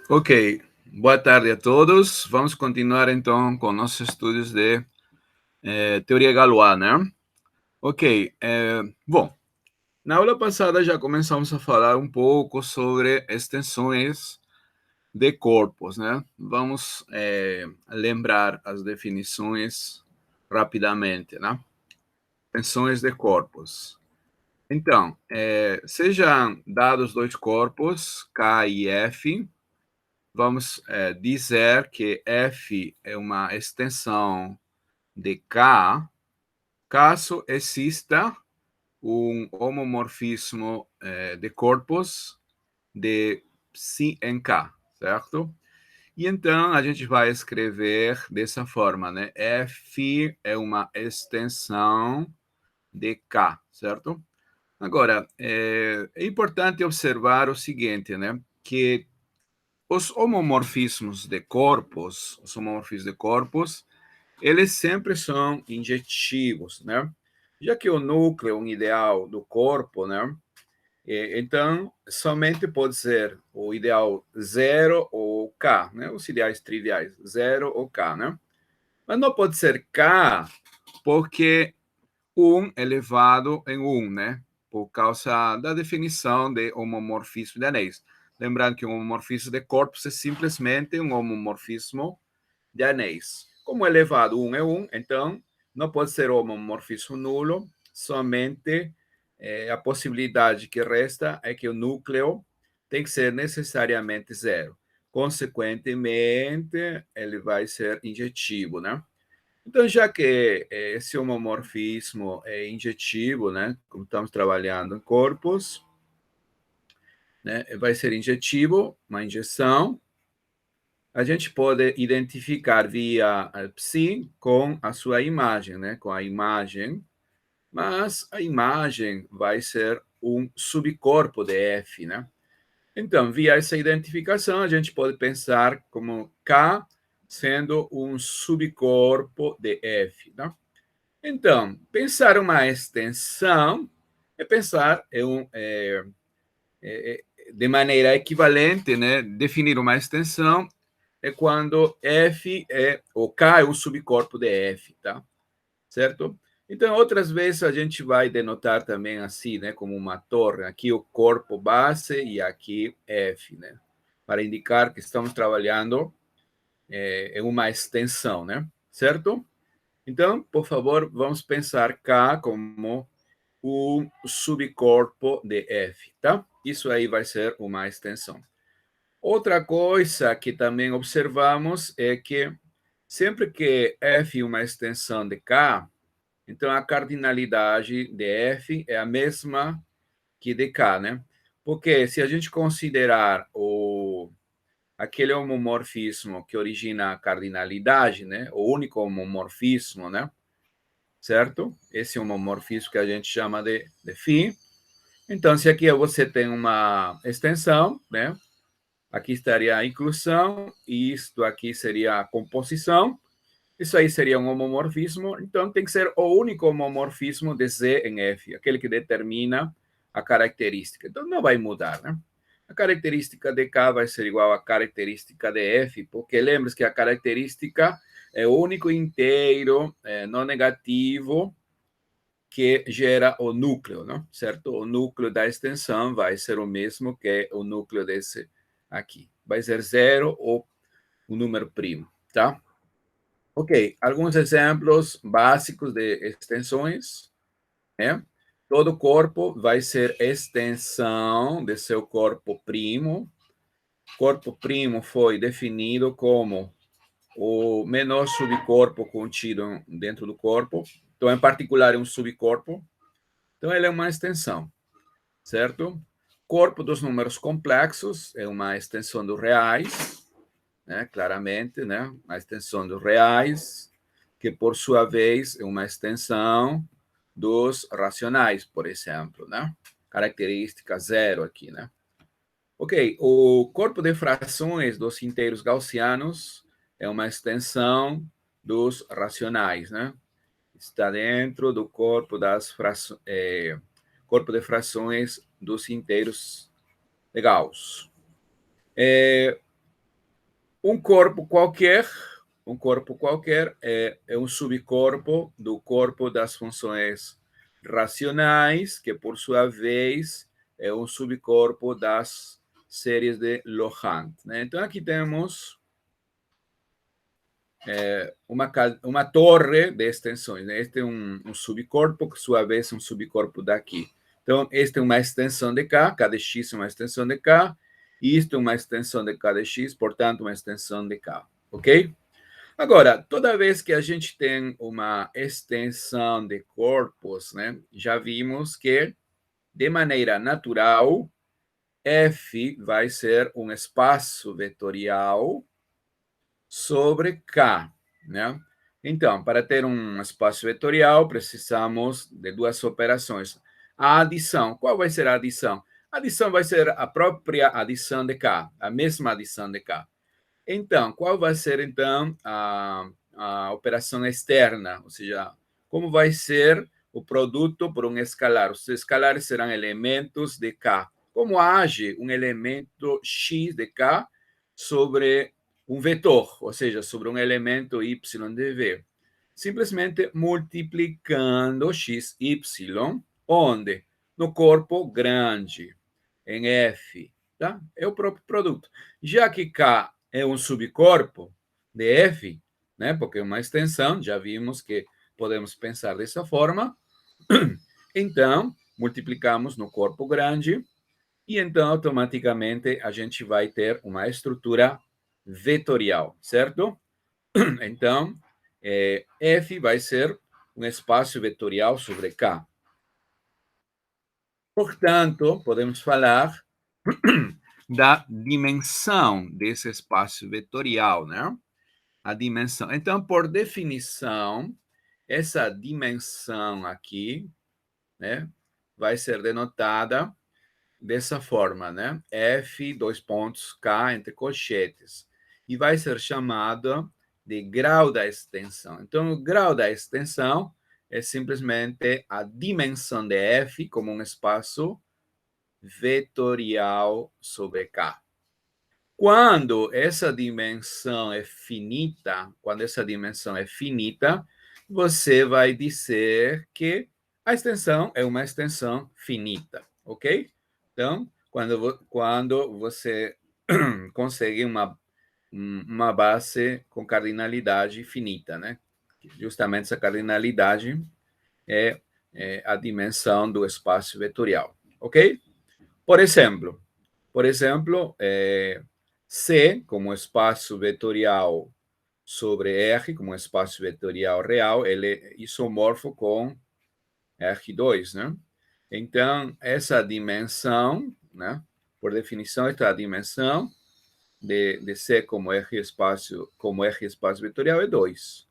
Ok, boa tarde a todos. Vamos continuar então com nossos estudos de teoria Galois, né? Ok, bom, na aula passada já começamos a falar um pouco sobre extensões de corpos, né? Vamos lembrar as definições rapidamente, né? Extensões de corpos. Então, sejam dados dois corpos, K e F, vamos dizer que F é uma extensão de K, caso exista um homomorfismo de corpos de psi em K, certo? E então a gente vai escrever dessa forma, né? F é uma extensão de K, certo? Agora, é importante observar o seguinte, né? Que os homomorfismos de corpos, eles sempre são injetivos, né? Já que o núcleo é um ideal do corpo, né? Então, somente pode ser o ideal 0 ou K, né? Os ideais triviais, 0 ou K, né? Mas não pode ser K porque 1 elevado em 1, né? Por causa da definição de homomorfismo de anéis. Lembrando que um homomorfismo de corpos é simplesmente um homomorfismo de anéis. Como elevado 1 é 1, então não pode ser homomorfismo nulo, somente a possibilidade que resta é que o núcleo tem que ser necessariamente zero. Consequentemente, ele vai ser injetivo, né? Então, já que esse homomorfismo é injetivo, né, como estamos trabalhando em corpos, né, vai ser injetivo, uma injeção, a gente pode identificar via psi com a sua imagem, né, com a imagem, mas a imagem vai ser um subcorpo de F, né? Então, via essa identificação, a gente pode pensar como K sendo um subcorpo de F, né? Então, pensar uma extensão é pensar de maneira equivalente, né? Definir uma extensão é quando F ou K é um subcorpo de F, tá? Certo? Então, outras vezes a gente vai denotar também assim, né? Como uma torre. Aqui o corpo base e aqui F, né? Para indicar que estamos trabalhando em uma extensão, né? Certo? Então, por favor, vamos pensar K como um subcorpo de F, tá? Isso aí vai ser uma extensão. Outra coisa que também observamos é que sempre que F é uma extensão de K, então a cardinalidade de F é a mesma que de K, né? Porque se a gente considerar aquele homomorfismo que origina a cardinalidade, né? O único homomorfismo, né? Certo? Esse homomorfismo que a gente chama de φ. Então, se aqui você tem uma extensão, né? Aqui estaria a inclusão, e isto aqui seria a composição. Isso aí seria um homomorfismo. Então, tem que ser o único homomorfismo de Z em F, aquele que determina a característica. Então, não vai mudar, né? A característica de K vai ser igual à característica de F, porque lembre-se que a característica é o único inteiro não negativo que gera o núcleo, não? Certo? O núcleo da extensão vai ser o mesmo que o núcleo desse aqui. Vai ser zero ou um número primo, tá? Ok, alguns exemplos básicos de extensões, né? Todo corpo vai ser extensão de seu corpo primo. Corpo primo foi definido como o menor subcorpo contido dentro do corpo. Então, em particular, é um subcorpo. Então, ele é uma extensão, certo? Corpo dos números complexos é uma extensão dos reais, né? Claramente, né? Uma extensão dos reais, que por sua vez é uma extensão dos racionais, por exemplo, né? Característica zero aqui, né? Ok, o corpo de frações dos inteiros gaussianos é uma extensão dos racionais, né? Está dentro do corpo corpo de frações dos inteiros de Gauss. um corpo qualquer é um subcorpo do corpo das funções racionais, que por sua vez é um subcorpo das séries de Laurent, né? Então aqui temos uma torre de extensões, né? Este é um subcorpo, que por sua vez é um subcorpo daqui. Então, este é uma extensão de K, K de X é uma extensão de K, e isto é uma extensão de K de X, portanto, uma extensão de K, ok? Agora, toda vez que a gente tem uma extensão de corpos, né, já vimos que, de maneira natural, F vai ser um espaço vetorial sobre K, né? Então, para ter um espaço vetorial, precisamos de duas operações. A adição, qual vai ser a adição? A adição vai ser a própria adição de K, a mesma adição de K. Então, qual vai ser, então, a operação externa? Ou seja, como vai ser o produto por um escalar? Os escalares serão elementos de K. Como age um elemento X de K sobre um vetor, ou seja, sobre um elemento Y de V? Simplesmente multiplicando x, y, onde? No corpo grande, em F, tá? É o próprio produto. Já que K é um subcorpo de F, né? Porque é uma extensão, já vimos que podemos pensar dessa forma. Então, multiplicamos no corpo grande e então automaticamente a gente vai ter uma estrutura vetorial, certo? Então, F vai ser um espaço vetorial sobre K. Portanto, podemos falar da dimensão desse espaço vetorial, né? A dimensão. Então, por definição, essa dimensão aqui, né, vai ser denotada dessa forma, né? F, dois pontos, K, entre colchetes. E vai ser chamada de grau da extensão. Então, o grau da extensão é simplesmente a dimensão de F como um espaço vetorial sobre K. Quando essa dimensão é finita, você vai dizer que a extensão é uma extensão finita, ok? Então, quando você consegue uma base com cardinalidade finita, né? Justamente essa cardinalidade é a dimensão do espaço vetorial, ok? Por exemplo, C como espaço vetorial sobre R, como espaço vetorial real, ele é isomorfo com R2, né? Então, essa dimensão, né? Por definição, esta dimensão de C como R espaço vetorial é 2.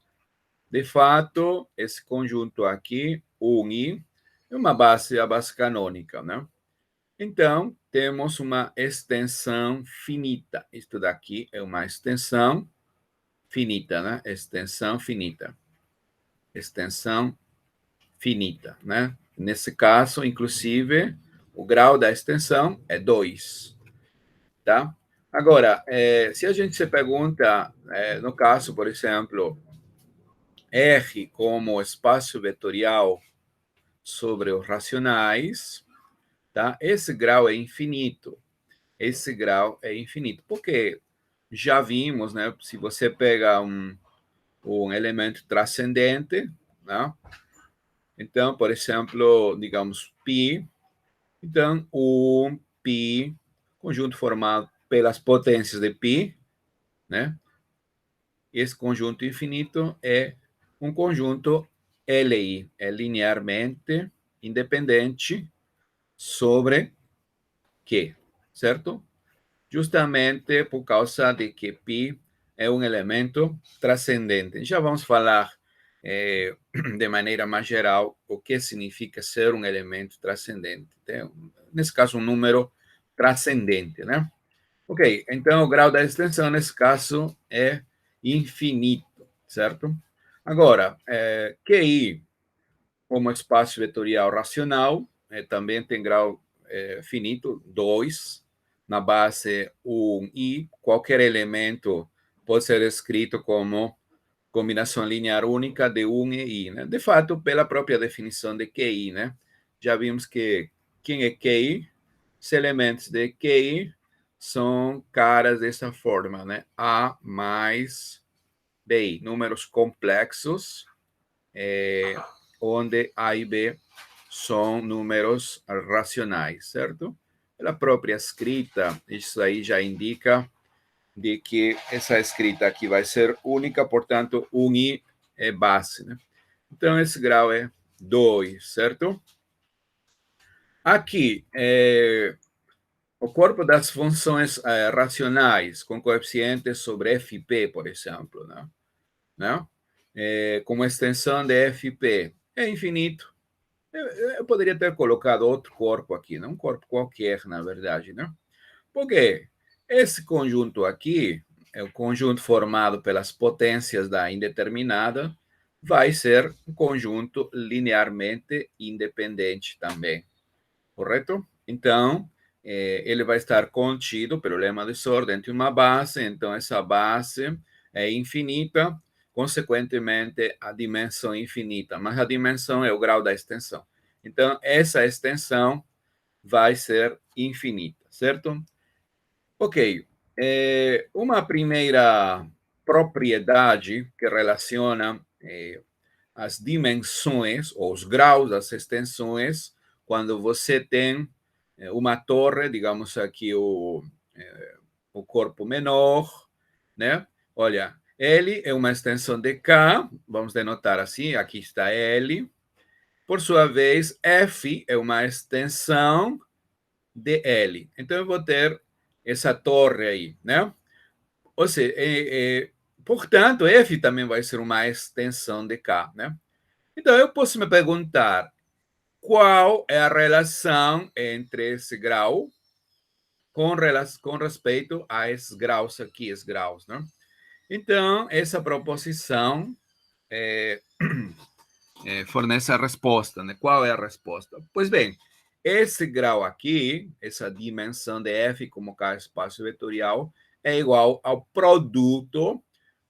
De fato, esse conjunto aqui, 1i, é a base canônica, né? Então, temos uma extensão finita. Isto daqui é uma extensão finita, né? Extensão finita. Extensão finita, né? Nesse caso, inclusive, o grau da extensão é 2, tá? Agora, se a gente se pergunta, no caso, por exemplo, R como espaço vetorial sobre os racionais, tá? Esse grau é infinito. Esse grau é infinito. Porque já vimos, né? Se você pega um elemento transcendente, né? Então, por exemplo, digamos π, então o π, conjunto formado pelas potências de π, né? Esse conjunto infinito é um conjunto LI, é linearmente independente sobre Q, certo? Justamente por causa de que π é um elemento transcendente. Já vamos falar de maneira mais geral o que significa ser um elemento transcendente. Nesse caso, um número transcendente, né? Ok, então o grau da extensão, nesse caso, é infinito, certo? Agora, QI, como espaço vetorial racional, também tem grau finito, 2, na base 1i, qualquer elemento pode ser escrito como combinação linear única de 1 e I, né? De fato, pela própria definição de QI, né? Já vimos que quem é QI? Os elementos de QI são caras dessa forma, né? A mais BI, números complexos, onde A e B são números racionais, certo? Pela própria escrita, isso aí já indica de que essa escrita aqui vai ser única, portanto, 1i é base, né? Então, esse grau é 2, certo? Aqui, o corpo das funções racionais com coeficientes sobre fp, por exemplo, né? Como extensão de fp, é infinito. Eu poderia ter colocado outro corpo aqui, não um corpo qualquer, na verdade, né? Porque esse conjunto aqui, é o conjunto formado pelas potências da indeterminada, vai ser um conjunto linearmente independente também, correto? Então, ele vai estar contido pelo lema de Sor dentro de uma base, então essa base é infinita, consequentemente a dimensão é infinita, mas a dimensão é o grau da extensão. Então, essa extensão vai ser infinita, certo? Ok. Uma primeira propriedade que relaciona as dimensões, ou os graus das extensões, quando você tem uma torre, digamos aqui o corpo menor, né? Olha, L é uma extensão de K, vamos denotar assim, aqui está L. Por sua vez, F é uma extensão de L. Então, eu vou ter essa torre aí, né? Ou seja, portanto, F também vai ser uma extensão de K, né? Então, eu posso me perguntar qual é a relação entre esse grau com respeito a esses graus aqui, esses graus, né? Então, essa proposição fornece a resposta, né? Qual é a resposta? Pois bem, esse grau aqui, essa dimensão de F como K espaço vetorial, é igual ao produto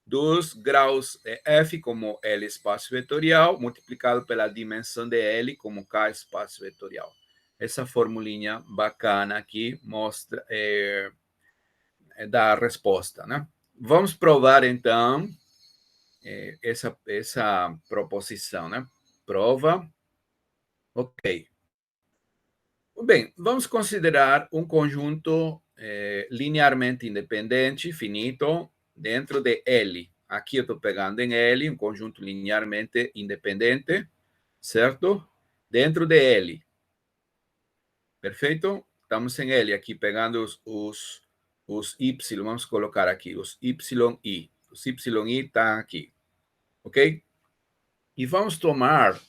dos graus F como L espaço vetorial, multiplicado pela dimensão de L como K espaço vetorial. Essa formulinha bacana aqui mostra, dá a resposta, né? Vamos provar, então, essa proposição, né? Prova. Ok. Bem, vamos considerar um conjunto linearmente independente, finito, dentro de L. Aqui eu estou pegando em L, um conjunto linearmente independente, certo? Dentro de L. Perfeito? Estamos em L aqui, pegando os Y, vamos colocar aqui, os YI. Os YI estão aqui, ok? E vamos tomar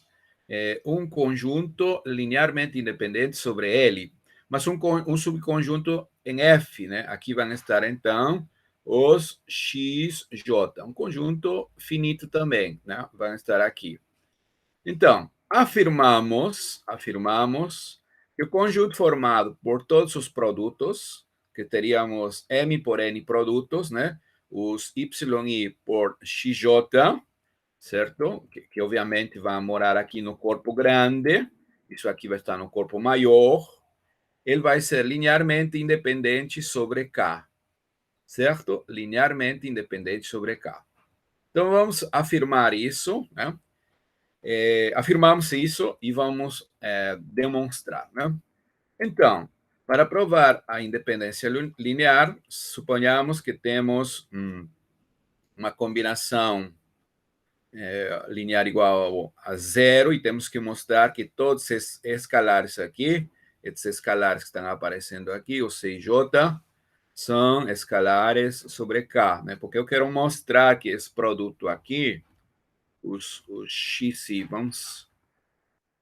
um conjunto linearmente independente sobre L, mas um subconjunto em F, né? Aqui vão estar, então, os XJ, um conjunto finito também, né? Vão estar aqui. Então, afirmamos que o conjunto formado por todos os produtos, que teríamos M por N produtos, né? Os YI por XJ, certo? Que obviamente vai morar aqui no corpo grande, isso aqui vai estar no corpo maior, ele vai ser linearmente independente sobre K, certo? Linearmente independente sobre K. Então, vamos afirmar isso, né? Afirmamos isso e vamos demonstrar, né? Então, para provar a independência linear, suponhamos que temos uma combinação linear igual a zero e temos que mostrar que todos esses escalares aqui, esses escalares que estão aparecendo aqui, o CJ, são escalares sobre K, né? Porque eu quero mostrar que esse produto aqui, os XY,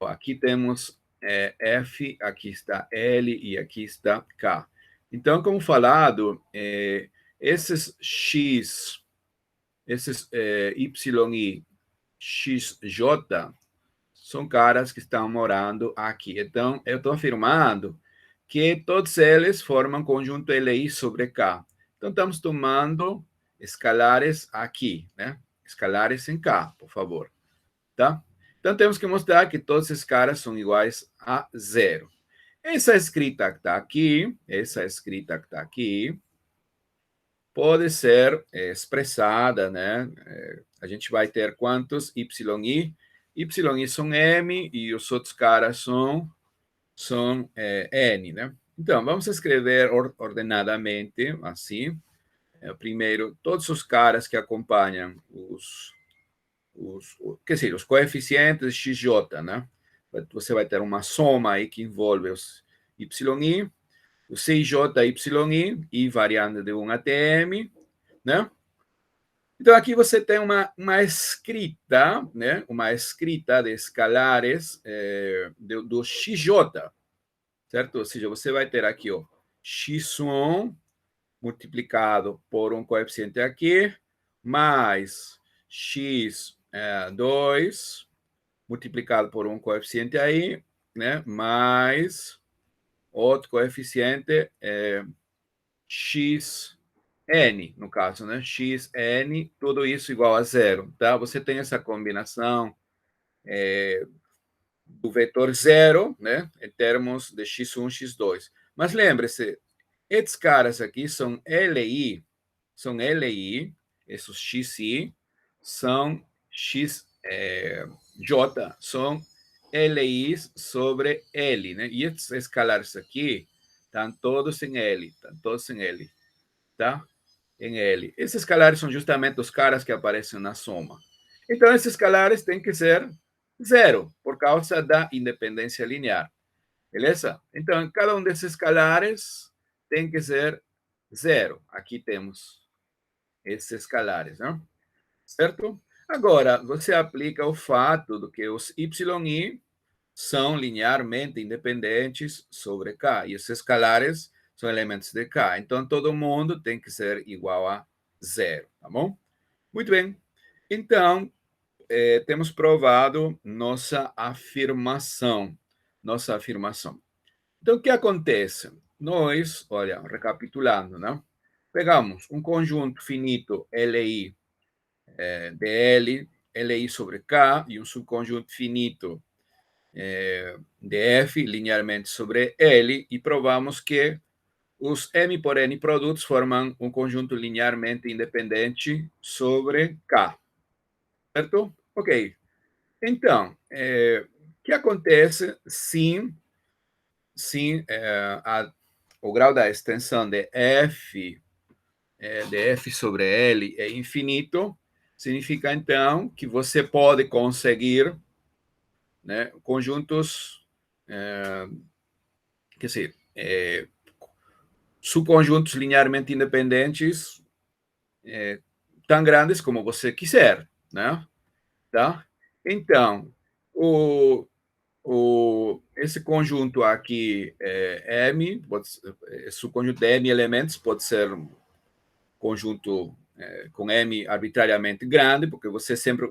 aqui temos F, aqui está L e aqui está K. Então, como falado, esses X, esses YI, XJ, são caras que estão morando aqui. Então, eu estou afirmando que todos eles formam conjunto LI sobre K. Então, estamos tomando escalares aqui, né? Escalares em K, por favor, tá? Então, temos que mostrar que todos esses caras são iguais a zero. Essa escrita que está aqui, pode ser expressada, né? A gente vai ter quantos YI? YI são M e os outros caras são N, né? Então, vamos escrever ordenadamente, assim. Primeiro, todos os caras que acompanham quer dizer, os coeficientes XJ, né? Você vai ter uma soma aí que envolve os YI, o CJYI, I variando de 1 até M, né? Então, aqui você tem uma escrita, né? Uma escrita de escalares do XJ, certo? Ou seja, você vai ter aqui, ó, x1 multiplicado por um coeficiente aqui, mais x2 multiplicado por um coeficiente aí, né? Mais outro coeficiente xn, no caso, né? Xn, tudo isso igual a zero, tá? Você tem essa combinação do vetor zero, né? Em termos de x1, x2. Mas lembre-se, esses caras aqui são LI, esses XI são XJ, são LIs sobre L, né? E esses escalares aqui estão todos em L, tá? Em L. Esses escalares são justamente os caras que aparecem na soma. Então, esses escalares têm que ser zero, por causa da independência linear. Beleza? Então, cada um desses escalares tem que ser zero. Aqui temos esses escalares, né? Certo? Agora, você aplica o fato de que os YI são linearmente independentes sobre K, e os escalares são elementos de K. Então, todo mundo tem que ser igual a zero, tá bom? Muito bem. Então, temos provado nossa afirmação. Então, o que acontece? Nós, olha, recapitulando, né? Pegamos um conjunto finito LI de Li sobre K, e um subconjunto finito de F linearmente sobre L, e provamos que os M por N produtos formam um conjunto linearmente independente sobre K, certo? Ok. Então, o que acontece se o grau da extensão de F sobre L é infinito? Significa, então, que você pode conseguir, né, conjuntos, quer dizer, subconjuntos linearmente independentes tão grandes como você quiser, né? Tá? Então, esse conjunto aqui M, esse conjunto de M elementos pode ser um conjunto com M arbitrariamente grande, porque você sempre,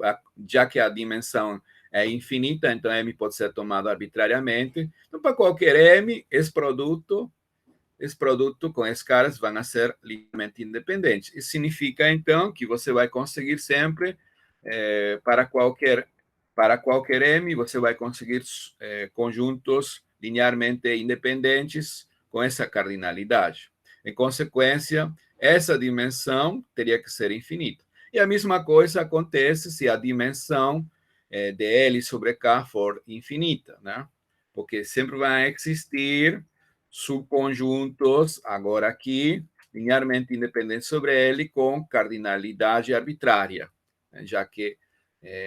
já que a dimensão é infinita, então M pode ser tomado arbitrariamente. Então, para qualquer M, esse produto com esses caras vão ser linearmente independentes. Isso significa, então, que você vai conseguir sempre, para qualquer M, você vai conseguir conjuntos linearmente independentes com essa cardinalidade. Em consequência, essa dimensão teria que ser infinita. E a mesma coisa acontece se a dimensão de L sobre K for infinita, né? Porque sempre vai existir subconjuntos, agora aqui, linearmente independentes sobre L, com cardinalidade arbitrária, né? Já que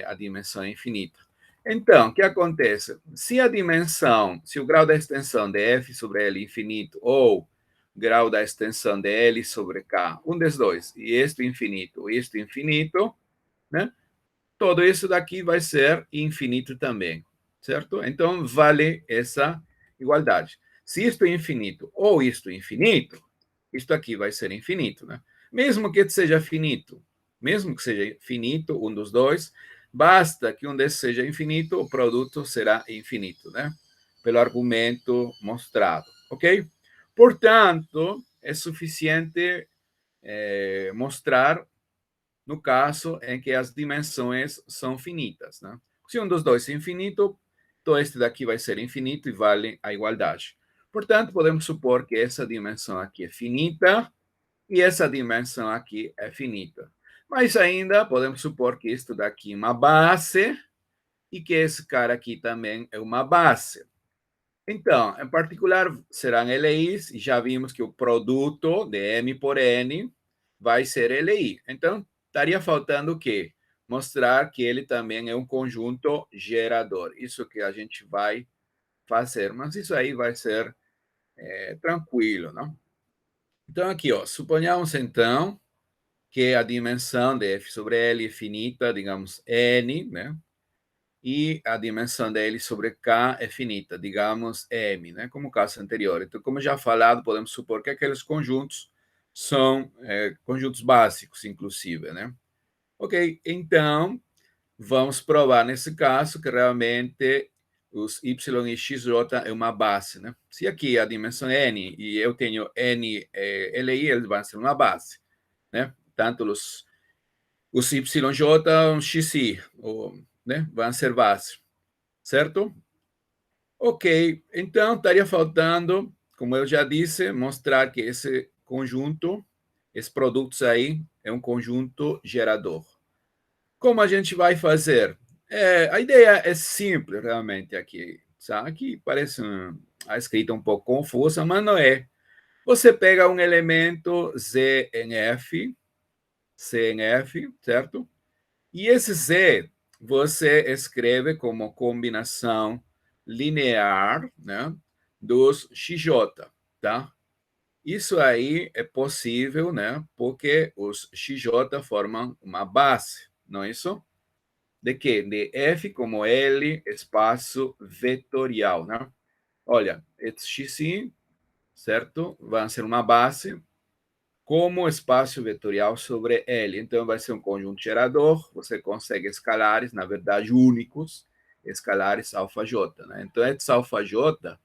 a dimensão é infinita. Então, o que acontece? Se o grau da extensão de F sobre L é infinito, ou grau da extensão de L sobre K, um dos dois, e isto infinito, né? Todo isso daqui vai ser infinito também, certo? Então, vale essa igualdade. Se isto é infinito ou isto é infinito, isto aqui vai ser infinito, né? Mesmo que seja finito, um dos dois, basta que um desses seja infinito, o produto será infinito, né? Pelo argumento mostrado, ok? Portanto, é suficiente mostrar no caso em que as dimensões são finitas, né? Se um dos dois é infinito, então este daqui vai ser infinito e vale a igualdade. Portanto, podemos supor que essa dimensão aqui é finita e essa dimensão aqui é finita. Mas ainda podemos supor que isto daqui é uma base e que esse cara aqui também é uma base. Então, em particular, serão LIs, e já vimos que o produto de M por N vai ser LI. Então, estaria faltando o quê? Mostrar que ele também é um conjunto gerador. Isso que a gente vai fazer, mas isso aí vai ser tranquilo, não? Então, aqui, ó, suponhamos então que a dimensão de F sobre L é finita, digamos, N, né? E a dimensão dele sobre K é finita, digamos M, né? Como o caso anterior. Então, como já falado, podemos supor que aqueles conjuntos são conjuntos básicos, inclusive, né? Ok, então vamos provar nesse caso que realmente os y e xj é uma base, né? Se aqui a dimensão é n e eu tenho n LI, eles vão ser uma base, né? Tanto os YJ, XI, ou, né? Vão ser base, certo? Ok, então estaria faltando, como eu já disse, mostrar que esse conjunto, esses produtos aí, é um conjunto gerador. Como a gente vai fazer? A ideia é simples, realmente, aqui. Sabe? Aqui parece a escrita um pouco confusa, mas não é. Você pega um elemento Z em F, C em F, certo? E esse Z você escreve como combinação linear, né, dos XJ, tá? Isso aí é possível, né, porque os XJ formam uma base, não é isso? De quê? De F como L, espaço vetorial, né? Olha, esse Xi, certo? Vai ser uma base como espaço vetorial sobre L. Então, vai ser um conjunto gerador, você consegue escalares, na verdade, únicos, escalares alfa J. Né? Então, esses alfa J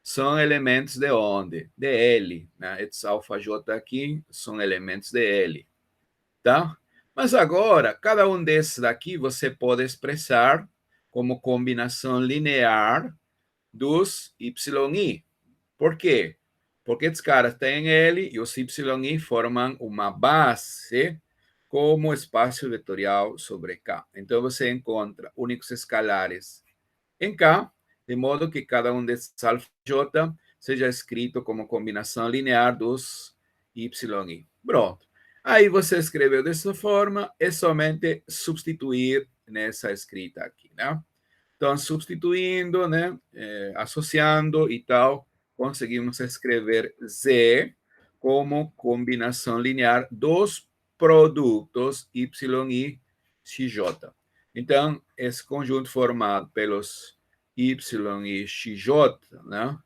são elementos de onde? De L. Né? Esses alfa J aqui são elementos de L. Tá? Mas agora, cada um desses daqui você pode expressar como combinação linear dos YI. Por quê? Porque esses caras têm L e os YI formam uma base como espaço vetorial sobre K. Então, você encontra únicos escalares em K, de modo que cada um desses alfa J seja escrito como combinação linear dos YI. Pronto. Aí você escreveu dessa forma, é somente substituir nessa escrita aqui, né? Então, substituindo, né, associando e tal, conseguimos escrever Z como combinação linear dos produtos Y e XJ. Então, esse conjunto formado pelos Y e XJ, né,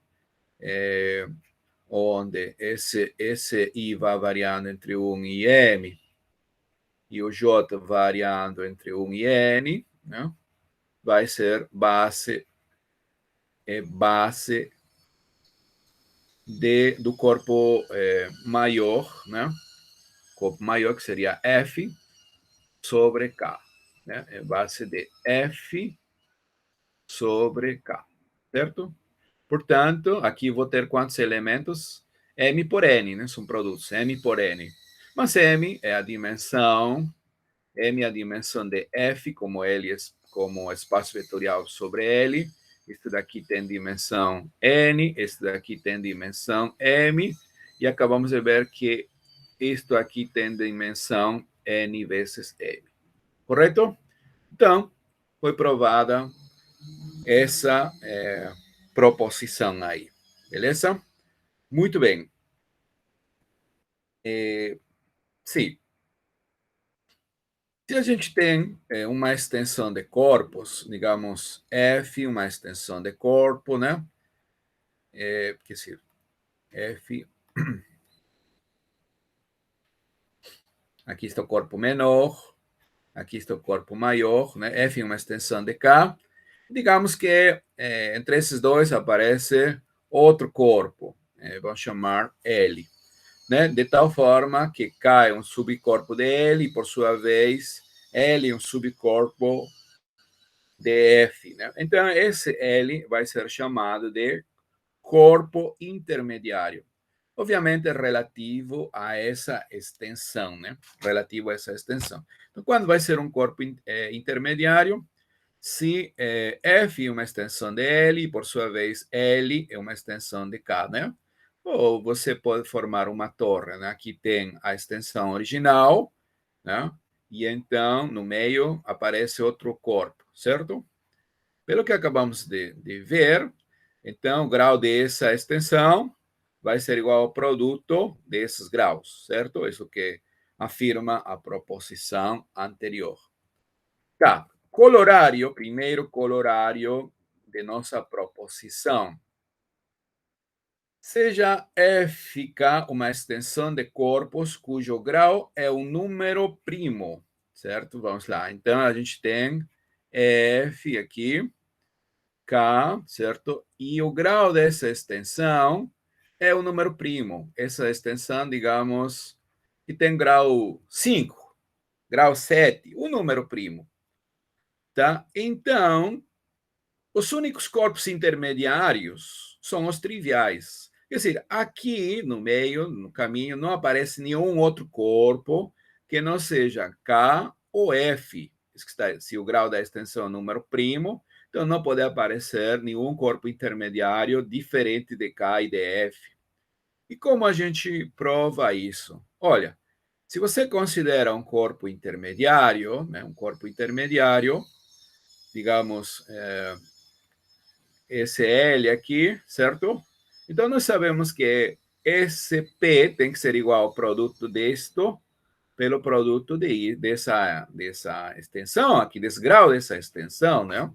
onde esse I vai variando entre 1 e M, e o J variando entre 1 e N, né, vai ser base do corpo maior, né? Corpo maior que seria F sobre K, né? É base de F sobre K, certo? Portanto, aqui vou ter quantos elementos? M por N, né? São produtos, M por N. Mas M é a dimensão, M é a dimensão de F, como L, como espaço vetorial sobre L. Este daqui tem dimensão N, este daqui tem dimensão M, e acabamos de ver que isto aqui tem dimensão N vezes M. Correto? Então, foi provada essa proposição aí. Beleza? Muito bem. Sim. Se a gente tem uma extensão de corpos, digamos F, uma extensão de corpo, né? Quer dizer, F, aqui está o corpo menor, aqui está o corpo maior, né? F é uma extensão de K. Digamos que entre esses dois aparece outro corpo, vamos chamar L. né? De tal forma que K é um subcorpo de L e, por sua vez, L é um subcorpo de F, né? Então, esse L vai ser chamado de corpo intermediário. Obviamente, relativo a essa extensão, né? Relativo a essa extensão. Então, quando vai ser um corpo intermediário, se F é uma extensão de L, e por sua vez, L é uma extensão de K, né? Ou você pode formar uma torre, né? Aqui tem a extensão original, né? E então, no meio, aparece outro corpo, certo? Pelo que acabamos de ver, então, o grau dessa extensão vai ser igual ao produto desses graus, certo? Isso que afirma a proposição anterior. Tá, colorário, primeiro colorário de nossa proposição. Seja F uma extensão de corpos cujo grau é um número primo, certo? Vamos lá. Então, a gente tem F aqui, K, certo? E o grau dessa extensão é um número primo. Essa extensão, digamos, que tem grau 5, grau 7, um número primo. Tá? Então, os únicos corpos intermediários são os triviais. Quer dizer, aqui no meio, no caminho, não aparece nenhum outro corpo que não seja K ou F. Se o grau da extensão é um número primo, então não pode aparecer nenhum corpo intermediário diferente de K e de F. E como a gente prova isso? Olha, se você considera um corpo intermediário, né, um corpo intermediário, digamos, esse L aqui, certo? Então, nós sabemos que esse P tem que ser igual ao produto disto pelo produto dessa extensão aqui, desse grau dessa extensão, né?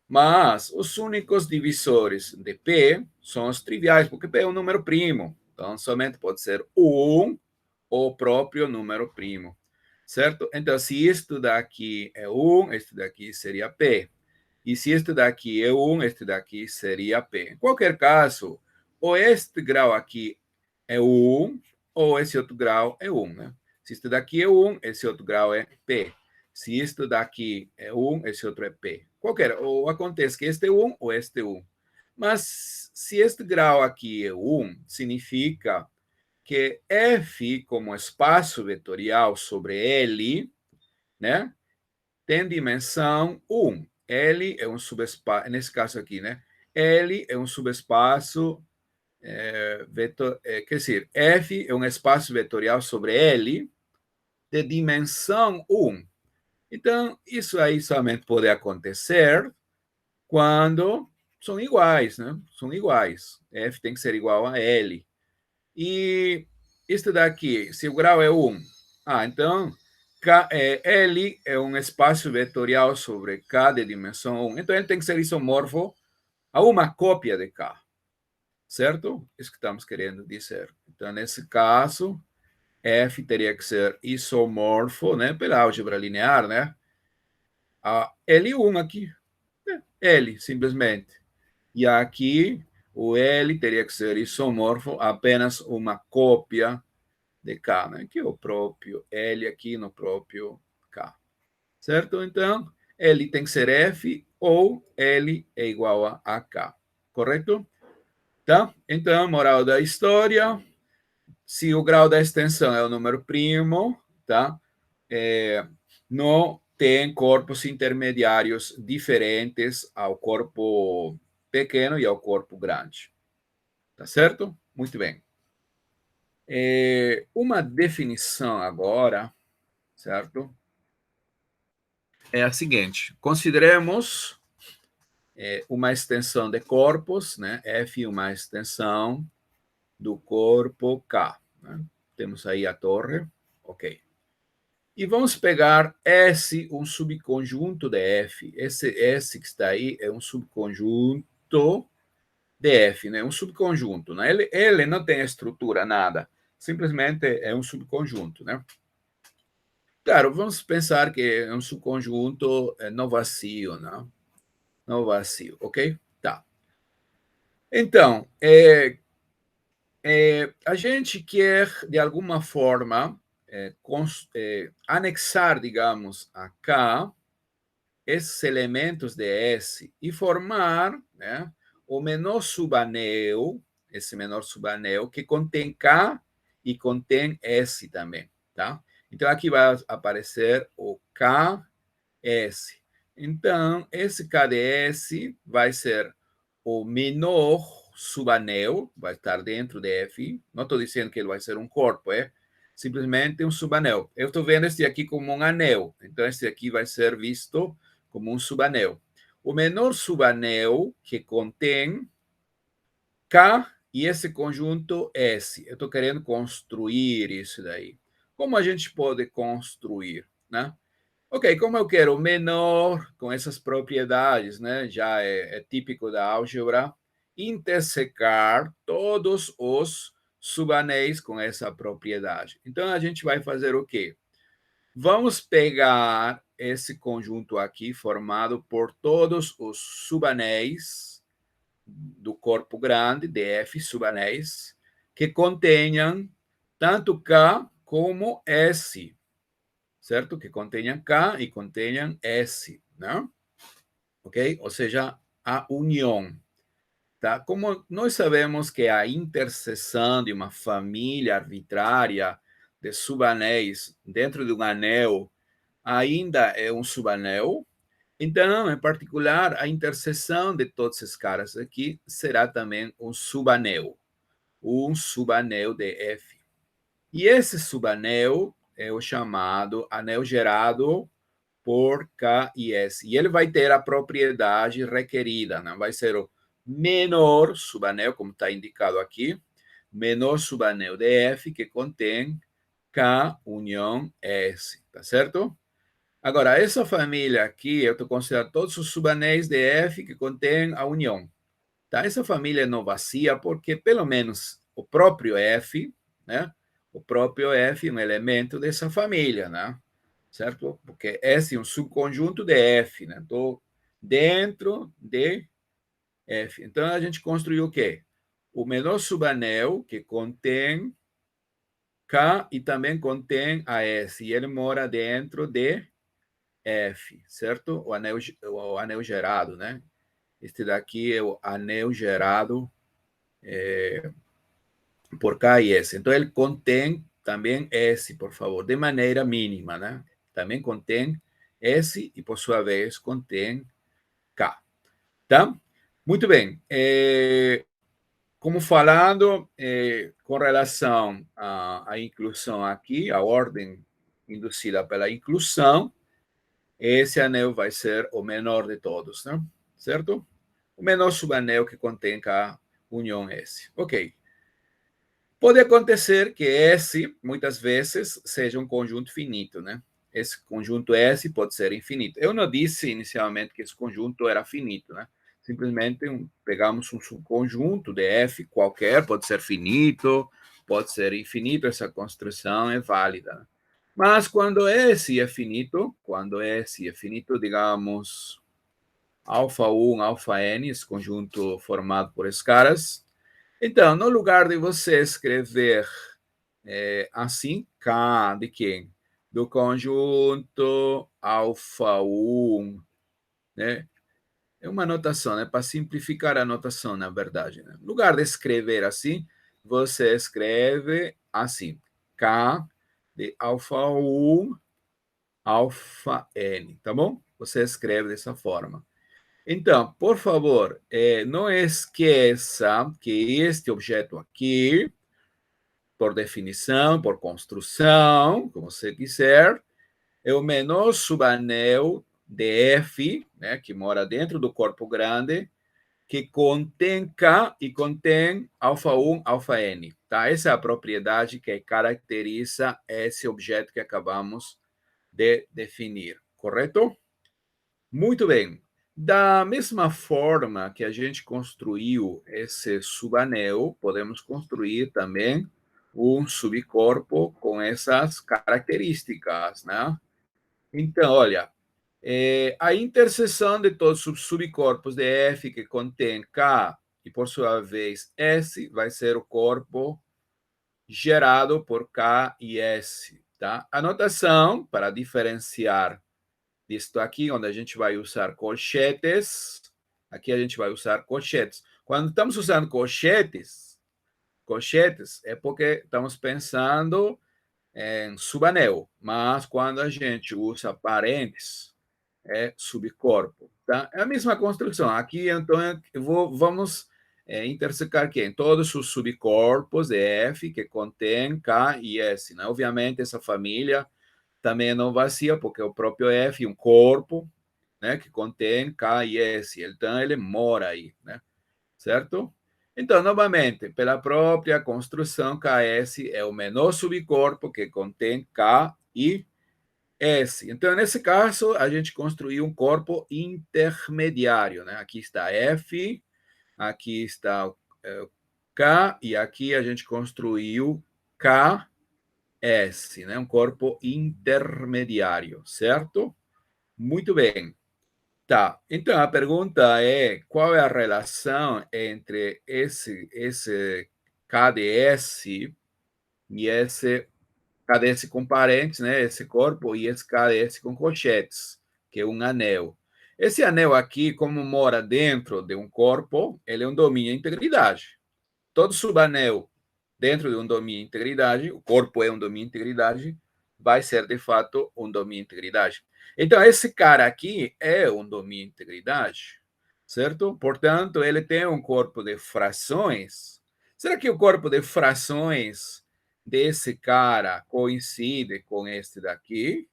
Mas os únicos divisores de P são os triviais, porque P é um número primo. Então, somente pode ser 1 ou o próprio número primo, certo? Então, se isto daqui é 1, este daqui seria P. E se este daqui é 1, este daqui seria P. Em qualquer caso, ou este grau aqui é 1, ou esse outro grau é 1. Né? Se este daqui é 1, esse outro grau é P. Se este daqui é 1, esse outro é P. Qualquer, ou acontece que este é 1 ou este é 1. Mas se este grau aqui é 1, significa que F como espaço vetorial sobre L, né? Tem dimensão 1. L é um subespaço, nesse caso aqui, né? L é um subespaço, quer dizer, F é um espaço vetorial sobre L de dimensão 1. Então, isso aí somente pode acontecer quando são iguais, né? São iguais. F tem que ser igual a L. E isso daqui, se o grau é 1, então L é um espaço vetorial sobre K de dimensão 1. Então ele tem que ser isomorfo a uma cópia de K, certo? Isso que estamos querendo dizer. Então, nesse caso, F teria que ser isomorfo, né, pela álgebra linear, né, a L1 aqui, L, simplesmente. E aqui, o L teria que ser isomorfo a apenas uma cópia de K, né? Que é o próprio L aqui no próprio K. Certo? Então, L tem que ser F ou L é igual a K. Correto? Tá? Então, moral da história, se o grau da extensão é o número primo, tá? Não tem corpos intermediários diferentes ao corpo pequeno e ao corpo grande. Tá certo? Muito bem. Uma definição agora, certo? É a seguinte: consideremos uma extensão de corpos, né? F uma extensão do corpo K. Né? Temos aí a torre, ok. E vamos pegar S, um subconjunto de F. Esse S que está aí é um subconjunto de F, né? Um subconjunto. Né? Ele não tem estrutura, nada. Simplesmente é um subconjunto, né? Claro, vamos pensar que é um subconjunto não vazio, não? Não vazio, ok? Tá. Então, a gente quer, de alguma forma, anexar, digamos, a K esses elementos de S e formar, né, o menor subanel, esse menor subanel, que contém K e contém S também, tá? Então, aqui vai aparecer o KS. Então, esse KDS vai ser o menor subanel, vai estar dentro de F. Não estou dizendo que ele vai ser um corpo, é simplesmente um subanel. Eu estou vendo este aqui como um anel, então este aqui vai ser visto como um subanel. O menor subanel que contém K e esse conjunto S. Eu estou querendo construir isso daí. Como a gente pode construir, né? Ok, como eu quero menor com essas propriedades, né? Já é típico da álgebra, intersecar todos os subanéis com essa propriedade. Então, a gente vai fazer o quê? Vamos pegar esse conjunto aqui, formado por todos os subanéis do corpo grande, DF subanéis, que contenham tanto K como S, certo? Que contenham K e contenham S, né? Ok? Ou seja, a união. Tá? Como nós sabemos que a interseção de uma família arbitrária de subanéis dentro de um anel ainda é um subanel, então, em particular, a interseção de todos esses caras aqui será também um subanel de F. E esse subanel é o chamado anel gerado por K e S. E ele vai ter a propriedade requerida, não vai ser o menor subanel, como está indicado aqui, menor subanel de F que contém K união S, tá certo? Agora, essa família aqui, eu estou considerando todos os subanéis de F que contêm a união. Tá? Essa família não vazia porque, pelo menos, o próprio F, né? O próprio F é um elemento dessa família, né? Certo? Porque S é um subconjunto de F, né? Estou dentro de F. Então, a gente construiu o quê? O menor subanel que contém K e também contém a S. E ele mora dentro de F, certo? O anel gerado, né? Este daqui é o anel gerado por K e S. Então, ele contém também S, por favor, de maneira mínima, né? Também contém S e, por sua vez, contém K, tá? Muito bem. Como falado, com relação à inclusão aqui, a ordem induzida pela inclusão, esse anel vai ser o menor de todos, né? Certo? O menor subanel que contém a união S. Ok. Pode acontecer que S, muitas vezes, seja um conjunto finito, né? Esse conjunto S pode ser infinito. Eu não disse inicialmente que esse conjunto era finito, né? Simplesmente pegamos um subconjunto de F qualquer, pode ser finito, pode ser infinito, essa construção é válida. Né? Mas quando S é finito, digamos, alfa 1, alfa n, esse conjunto formado por esses caras. Então, no lugar de você escrever assim, K de quem? Do conjunto alfa 1, né? É uma notação, né? Para simplificar a notação, na verdade. Né? No lugar de escrever assim, você escreve assim, K de alfa 1, alfa n, tá bom? Você escreve dessa forma. Então, por favor, não esqueça que este objeto aqui, por definição, por construção, como você quiser, é o menor subanel de F, né, que mora dentro do corpo grande, que contém K e contém alfa 1, alfa n. Tá? Essa é a propriedade que caracteriza esse objeto que acabamos de definir, correto? Muito bem. Da mesma forma que a gente construiu esse subanel, podemos construir também um subcorpo com essas características, né? Então, olha, a interseção de todos os subcorpos de F que contém K e, por sua vez, S vai ser o corpo gerado por K e S, tá? Anotação para diferenciar disto aqui, onde a gente vai usar colchetes. Aqui a gente vai usar colchetes. Quando estamos usando colchetes é porque estamos pensando em subanel, mas quando a gente usa parênteses, é subcorpo, tá? É a mesma construção. Aqui, então, vamos intersecar aqui em todos os subcorpos de F que contém K e S, né? Obviamente, essa família também não vazia, porque o próprio F é um corpo, né, que contém K e S. Então, ele mora aí, né? Certo? Então, novamente, pela própria construção, KS é o menor subcorpo que contém K e S. Então, nesse caso, a gente construiu um corpo intermediário, né? Aqui está F, aqui está K, e aqui a gente construiu KS, né? Um corpo intermediário, certo? Muito bem. Tá, então a pergunta é qual é a relação entre esse KDS e esse KDS com parentes, né? Esse corpo e esse KDS com colchetes, que é um anel. Esse anel aqui, como mora dentro de um corpo, ele é um domínio de integridade. Todo subanel dentro de um domínio de integridade, o corpo é um domínio de integridade, vai ser de fato um domínio de integridade. Então, esse cara aqui é um domínio de integridade, certo? Portanto, ele tem um corpo de frações. Será que o corpo de frações desse cara coincide com este daqui?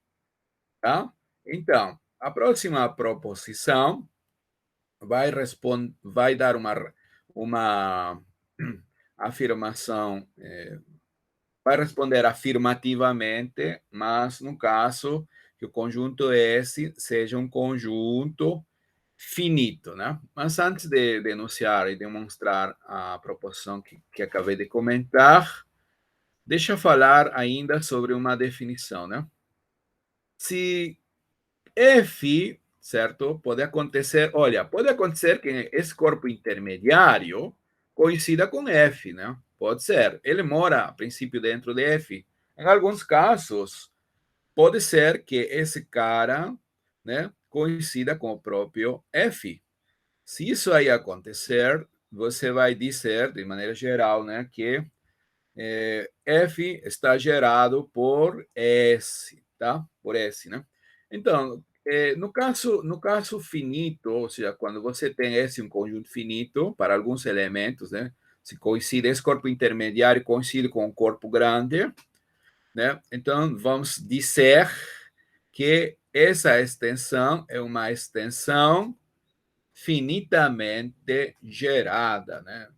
Tá? Então, a próxima proposição vai dar uma afirmação, vai responder afirmativamente, mas no caso que o conjunto S seja um conjunto finito, né? Mas antes de denunciar e demonstrar a proposição que acabei de comentar, deixa eu falar ainda sobre uma definição, né? Se F, certo? Pode acontecer, olha, pode acontecer que esse corpo intermediário coincida com F, né? Pode ser. Ele mora, a princípio, dentro de F. Em alguns casos, pode ser que esse cara, né, coincida com o próprio F. Se isso aí acontecer, você vai dizer, de maneira geral, né, que F está gerado por S, tá? Por S, né? Então, no caso finito, ou seja, quando você tem S um conjunto finito para alguns elementos, né? Se coincide, esse corpo intermediário coincide com um corpo grande, né? Então, vamos dizer que essa extensão é uma extensão finitamente gerada, né?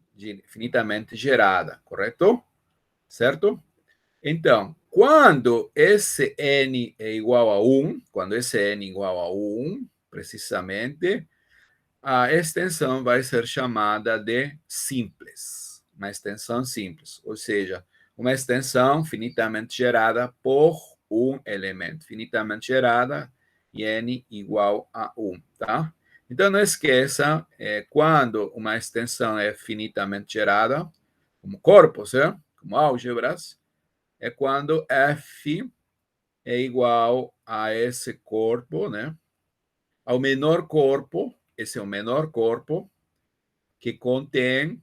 Finitamente gerada, correto? Certo? Então, quando esse n é igual a 1, quando esse n é igual a 1, precisamente, a extensão vai ser chamada de simples. Uma extensão simples, ou seja, uma extensão finitamente gerada por um elemento. Finitamente gerada e n igual a 1, tá? Então, não esqueça, quando uma extensão é finitamente gerada, como corpos, como álgebras, é quando F é igual a esse corpo, né? Ao menor corpo, esse é o menor corpo, que contém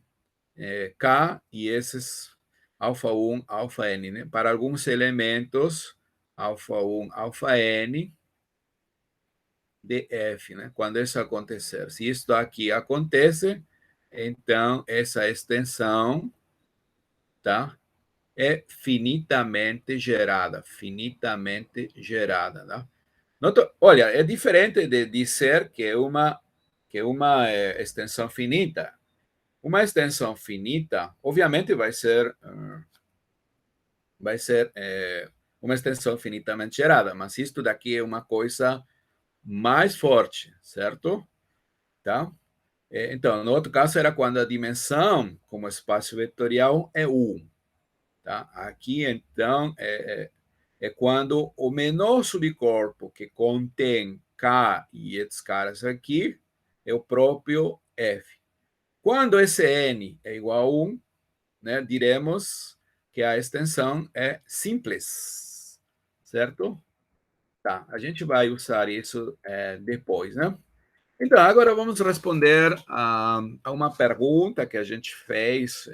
K e esses alfa 1, alfa N, né? Para alguns elementos, alfa 1, alfa N de F, né? Quando isso acontecer. Se isso aqui acontece, então essa extensão, tá? É finitamente gerada, tá? Olha, é diferente de dizer que uma extensão finita. Uma extensão finita, obviamente, vai ser uma extensão finitamente gerada, mas isto daqui é uma coisa mais forte, certo? Tá? Então, no outro caso, era quando a dimensão, como espaço vetorial, é 1. Tá? Aqui, então, é quando o menor subcorpo que contém K e esses caras aqui é o próprio F. Quando esse n é igual a 1, né, diremos que a extensão é simples, certo? Tá, a gente vai usar isso depois, né? Então, agora vamos responder a uma pergunta que a gente fez,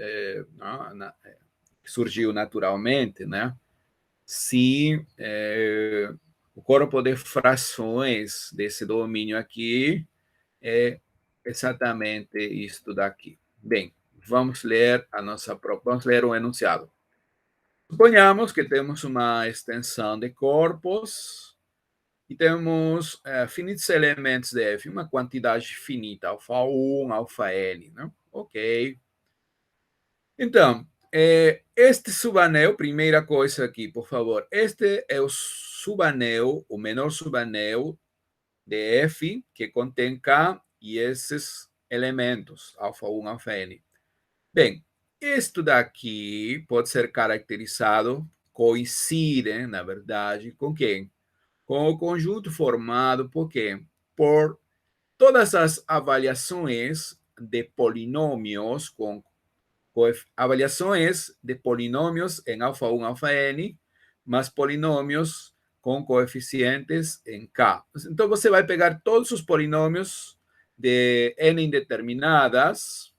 que surgiu naturalmente, né? Se o corpo de frações desse domínio aqui é exatamente isto daqui. Bem, vamos ler vamos ler o enunciado. Suponhamos que temos uma extensão de corpos e temos finitos elementos de F, uma quantidade finita, alfa 1, alfa n, né? Ok. Então, este subanel, primeira coisa aqui, por favor, este é o subanel, o menor subanel de F, que contém K e esses elementos, alfa 1, alfa n. Bem, isto daqui pode ser caracterizado, coincide, na verdade, com quem? Com o conjunto formado por quê? Por todas as avaliações de polinômios com avaliações de polinômios em alfa 1, alfa n, mais polinômios com coeficientes em K. Então, você vai pegar todos os polinômios de n indeterminadas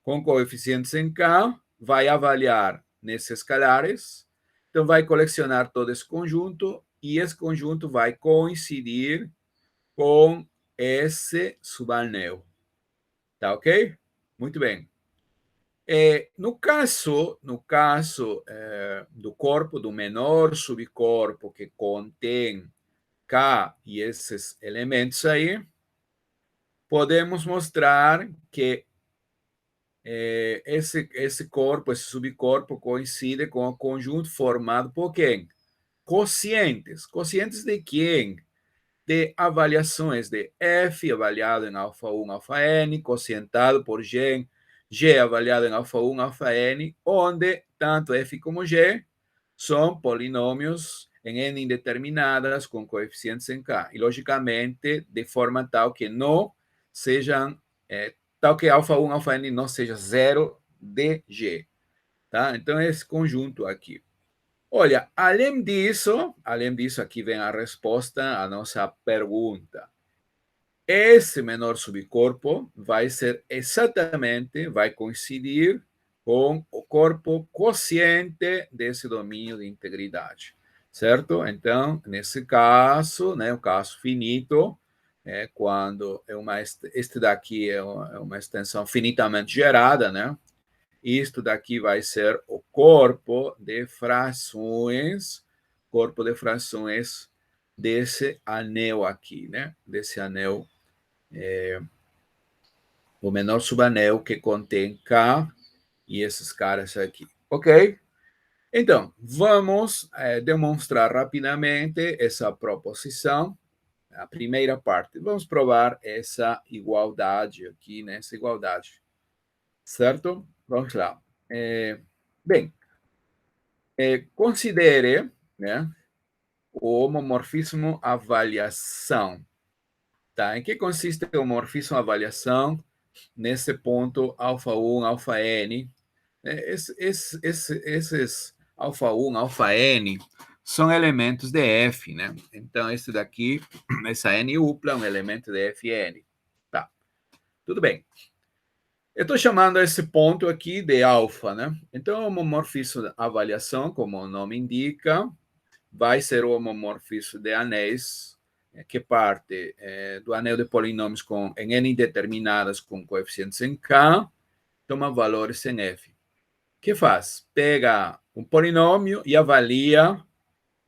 com coeficientes em K, vai avaliar nesses escalares, então vai colecionar todo esse conjunto e esse conjunto vai coincidir com esse subanel. Tá ok? Muito bem. No caso do corpo do menor subcorpo que contém K e esses elementos aí, podemos mostrar que esse corpo, esse subcorpo coincide com o conjunto formado por quem? Quocientes. Quocientes de quem? De avaliações de F avaliado em alfa 1, alfa n, quocientado por G, G avaliado em alfa 1, alfa n, onde tanto F como G são polinômios em n indeterminadas com coeficientes em K. E, logicamente, de forma tal que não sejam, tal que alfa 1, alfa n não seja zero de G. Tá? Então, esse conjunto aqui. Olha, além disso, aqui vem a resposta à nossa pergunta. Esse menor subcorpo vai ser exatamente, vai coincidir com o corpo quociente desse domínio de integridade, certo? Então, nesse caso, né, o caso finito, quando este daqui é uma extensão finitamente gerada, né? Isto daqui vai ser o corpo de frações desse anel aqui, né? Desse anel, o menor subanel que contém K e esses caras aqui, ok? Então, vamos demonstrar rapidamente essa proposição, a primeira parte. Vamos provar essa igualdade aqui, né? Essa igualdade, certo? Vamos lá. Bem, considere, né, o homomorfismo avaliação. Tá? Em que consiste o homomorfismo avaliação nesse ponto alfa 1, alfa n? Esses alfa 1, alfa n são elementos de F, né? Então, esse daqui, essa n upla é um elemento de Fn. Tá, tudo bem. Eu estou chamando esse ponto aqui de alfa, né? Então, o homomorfismo avaliação, como o nome indica, vai ser o homomorfismo de anéis, que parte do anel de polinômios em n indeterminadas com coeficientes em K, toma valores em F. O que faz? Pega um polinômio e avalia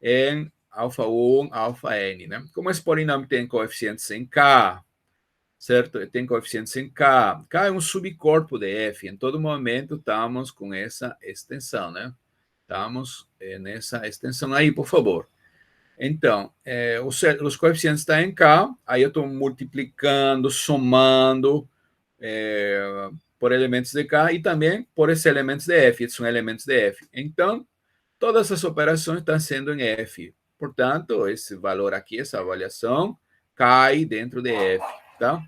em alfa 1, alfa n. Né? Como esse polinômio tem coeficientes em K, certo? Tem coeficientes em K. K é um subcorpo de F. Em todo momento estamos com essa extensão, né? Estamos nessa extensão aí, por favor. Então, os coeficientes estão em K, aí eu estou multiplicando, somando por elementos de K e também por esses elementos de F, esses são elementos de F. Então, todas as operações estão sendo em F. Portanto, esse valor aqui, essa avaliação, cai dentro de F, tá?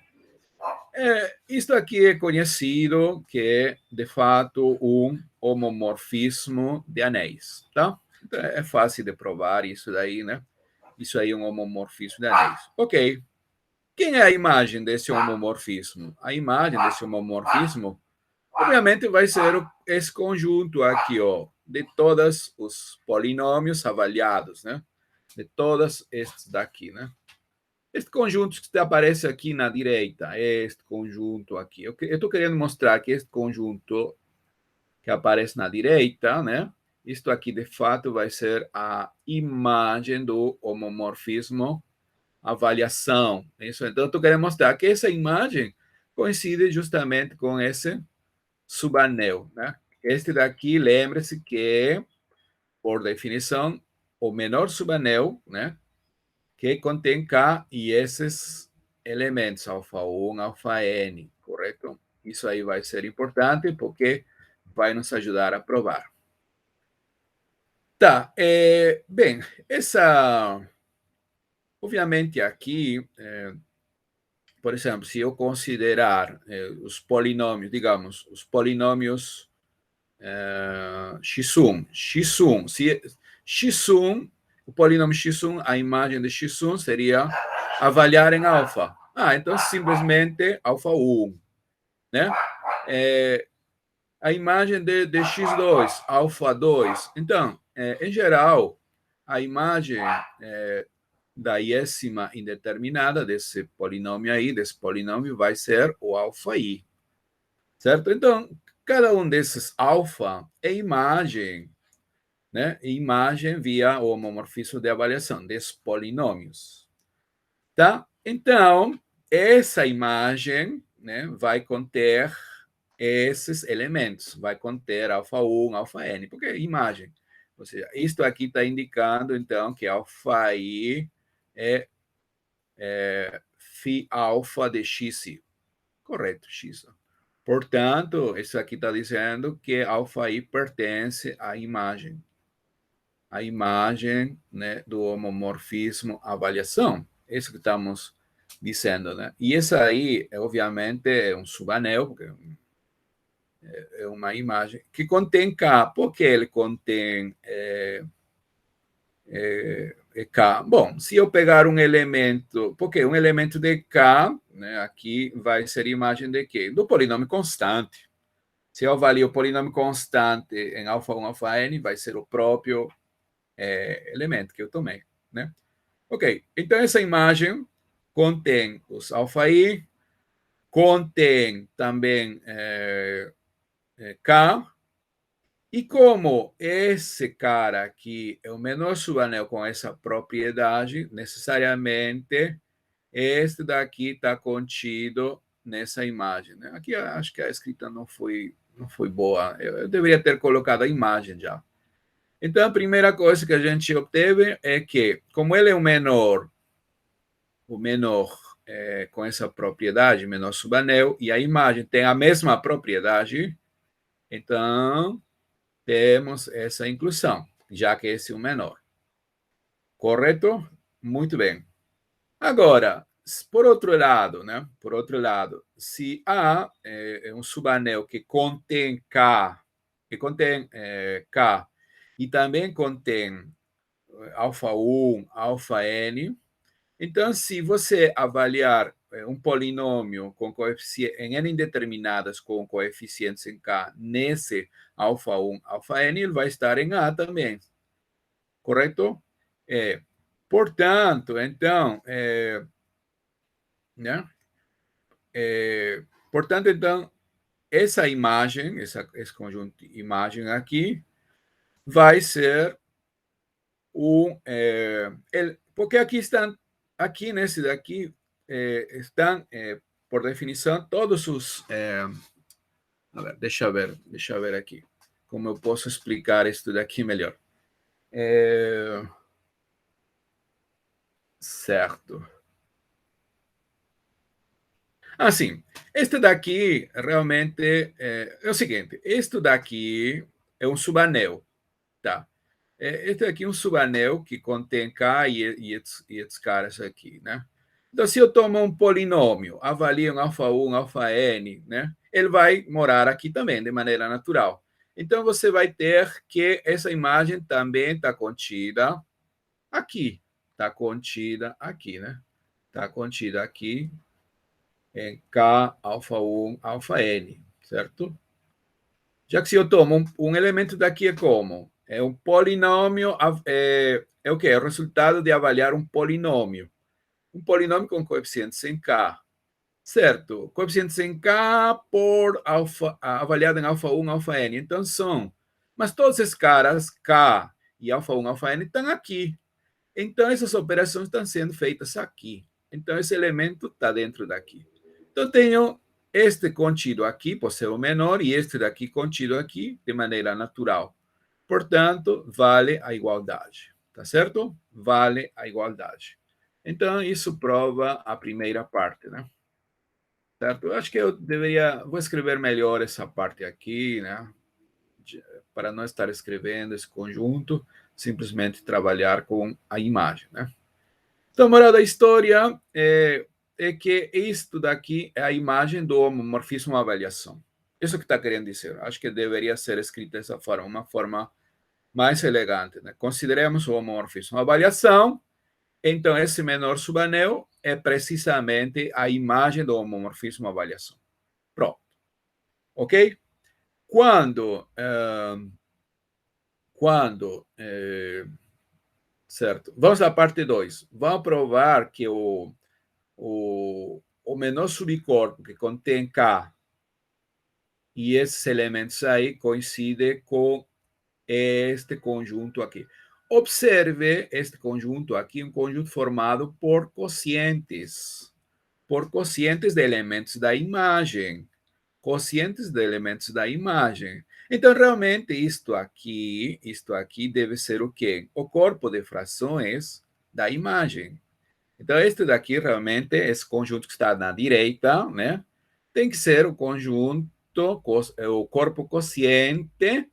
Isto aqui é conhecido que é, de fato, um homomorfismo de anéis, tá? Então, é fácil de provar isso daí, né? Isso aí é um homomorfismo de anéis. Ok. Quem é a imagem desse homomorfismo? A imagem desse homomorfismo, obviamente, vai ser esse conjunto aqui, ó, de todos os polinômios avaliados, né? De todos estes daqui, né? Este conjunto que aparece aqui na direita, este conjunto aqui. Eu estou querendo mostrar que este conjunto que aparece na direita, né? Isto aqui, de fato, vai ser a imagem do homomorfismo avaliação. Isso. Então, eu estou querendo mostrar que essa imagem coincide justamente com esse subanel, né? Este daqui, lembre-se que, por definição, o menor subanel, né? Que contém K e esses elementos, alfa 1, alfa N, correto? Isso aí vai ser importante porque vai nos ajudar a provar. Tá, bem, essa, obviamente aqui, por exemplo, se eu considerar os polinômios, digamos, os polinômios x1, se x1, o polinômio x1, a imagem de x1 seria avaliar em alfa. Então simplesmente alfa 1, né? A imagem de x2, alfa 2. Então, em geral, a imagem da iésima indeterminada desse polinômio aí, desse polinômio, vai ser o alfa i, certo? Então, cada um desses alfa é imagem, né? Imagem via o homomorfismo de avaliação desses polinômios, tá? Então, essa imagem, né, vai conter esses elementos, vai conter alfa 1, alfa n, porque é imagem. Ou seja, isto aqui está indicando, então, que alfa i é phi alfa de x, correto, x. Portanto, isso aqui está dizendo que alfa i pertence à imagem. A imagem, né, do homomorfismo avaliação. Isso que estamos dizendo, né? E isso aí, obviamente, é um subanel, porque é uma imagem que contém K. Por que ele contém K? Bom, se eu pegar um elemento, porque um elemento de K, né, aqui vai ser imagem de quê? Do polinômio constante. Se eu avalio o polinômio constante em alfa 1, alfa n, vai ser o próprio elemento que eu tomei, né? Ok, então essa imagem contém os alfa i, contém também K, e como esse cara aqui é o menor subanel com essa propriedade, necessariamente este daqui está contido nessa imagem, né? Aqui acho que a escrita não foi boa. Eu deveria ter colocado a imagem já. Então, a primeira coisa que a gente obteve é que, como ele é o menor com essa propriedade, menor subanel, e a imagem tem a mesma propriedade, então temos essa inclusão, já que esse é o menor. Correto? Muito bem. Agora, por outro lado, né? Por outro lado, se A é um subanel que contém K, K, e também contém alfa 1, alfa n, então, se você avaliar um polinômio com em n indeterminadas com coeficientes em K nesse alfa 1, alfa n, ele vai estar em A também, correto? Portanto, então, né? Portanto, então, essa imagem, esse conjunto de imagem aqui, vai ser porque aqui nesse daqui, estão, por definição, todos os. A ver, deixa eu ver aqui. Como eu posso explicar isso daqui melhor? Certo. Assim, este daqui realmente é o seguinte: este daqui é um subanel, tá? Este aqui é um subanel que contém K e esses caras aqui, né? Então, se eu tomo um polinômio, avalio um alfa 1, alfa n, né? Ele vai morar aqui também, de maneira natural. Então, você vai ter que essa imagem também está contida aqui. Está contida aqui, né? Está contida aqui em K alfa 1, alfa n, certo? Já que se eu tomo um elemento daqui é como? É um polinômio, é o quê? É o resultado de avaliar um polinômio. Um polinômio com coeficientes em K. Certo. Coeficientes em K por alfa, avaliado em alfa 1, alfa n. Então são. Mas todos esses caras, K e alfa 1, alfa n, estão aqui. Então essas operações estão sendo feitas aqui. Então esse elemento está dentro daqui. Então tenho este contido aqui, por ser o menor, e este daqui contido aqui, de maneira natural. Portanto, vale a igualdade. Tá certo? Vale a igualdade. Então, isso prova a primeira parte, né? Certo? Eu acho que eu deveria, vou escrever melhor essa parte aqui, né? Para não estar escrevendo esse conjunto, simplesmente trabalhar com a imagem, né? Então, moral da história é que isto daqui é a imagem do homomorfismo avaliação. Isso que está querendo dizer. Acho que deveria ser escrito dessa forma, uma forma mais elegante, né? Consideremos o homomorfismo avaliação. Então, esse menor subanel é precisamente a imagem do homomorfismo avaliação. Pronto. Ok? Certo. Vamos à parte 2. Vamos provar que o menor subcorpo que contém K e esses elementos aí coincide com este conjunto aqui. Observe este conjunto aqui, um conjunto formado por quocientes de elementos da imagem. Quocientes de elementos da imagem. Então, realmente, isto aqui deve ser o quê? O corpo de frações da imagem. Então, este daqui, realmente, esse conjunto que está na direita, né? Tem que ser o conjunto, o corpo quociente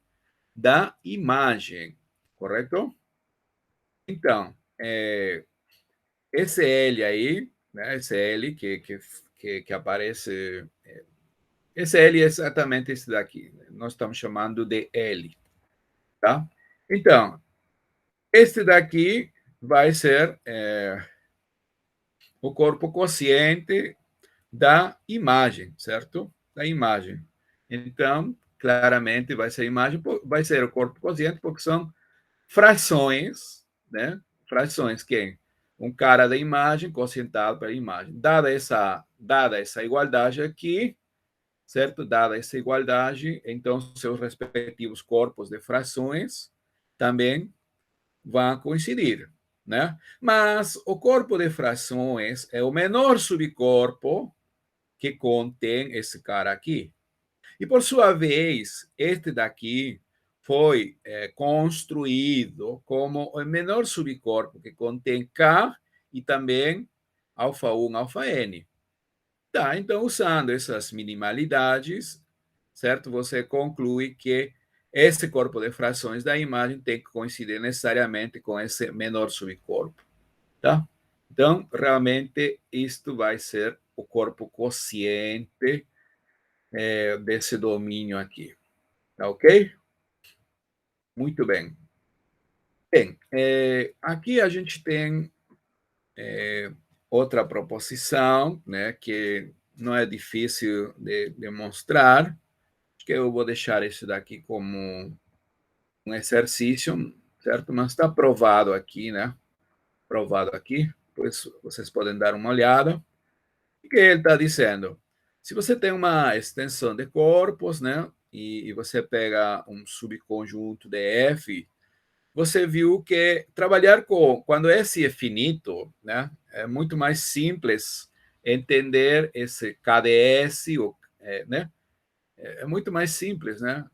da imagem, correto? Então, esse L aí, né? Esse L que aparece, esse L é exatamente esse daqui. Nós estamos chamando de L, tá? Então, este daqui vai ser o corpo quociente da imagem, certo? Da imagem. Então, claramente vai ser a imagem, vai ser o corpo quociente, porque são frações, né? Frações que um cara da imagem quocientado pela imagem. Dada essa igualdade aqui, certo? Dada essa igualdade, então seus respectivos corpos de frações também vão coincidir, né? Mas o corpo de frações é o menor subcorpo que contém esse cara aqui. E, por sua vez, este daqui foi construído como o menor subcorpo que contém K e também alfa 1, alfa N. Tá, então, usando essas minimalidades, certo? Você conclui que esse corpo de frações da imagem tem que coincidir necessariamente com esse menor subcorpo, tá? Então, realmente, isto vai ser o corpo quociente desse domínio aqui, tá ok? Muito bem. Bem, aqui a gente tem outra proposição, né, que não é difícil de demonstrar. Acho que eu vou deixar isso daqui como um exercício, certo? Mas está provado aqui, né? Provado aqui, pois vocês podem dar uma olhada. O que ele está dizendo? Se você tem uma extensão de corpos, né? E você pega um subconjunto de F, você viu que trabalhar com quando S é finito, né? É muito mais simples entender esse KDS, né? É muito mais simples, né?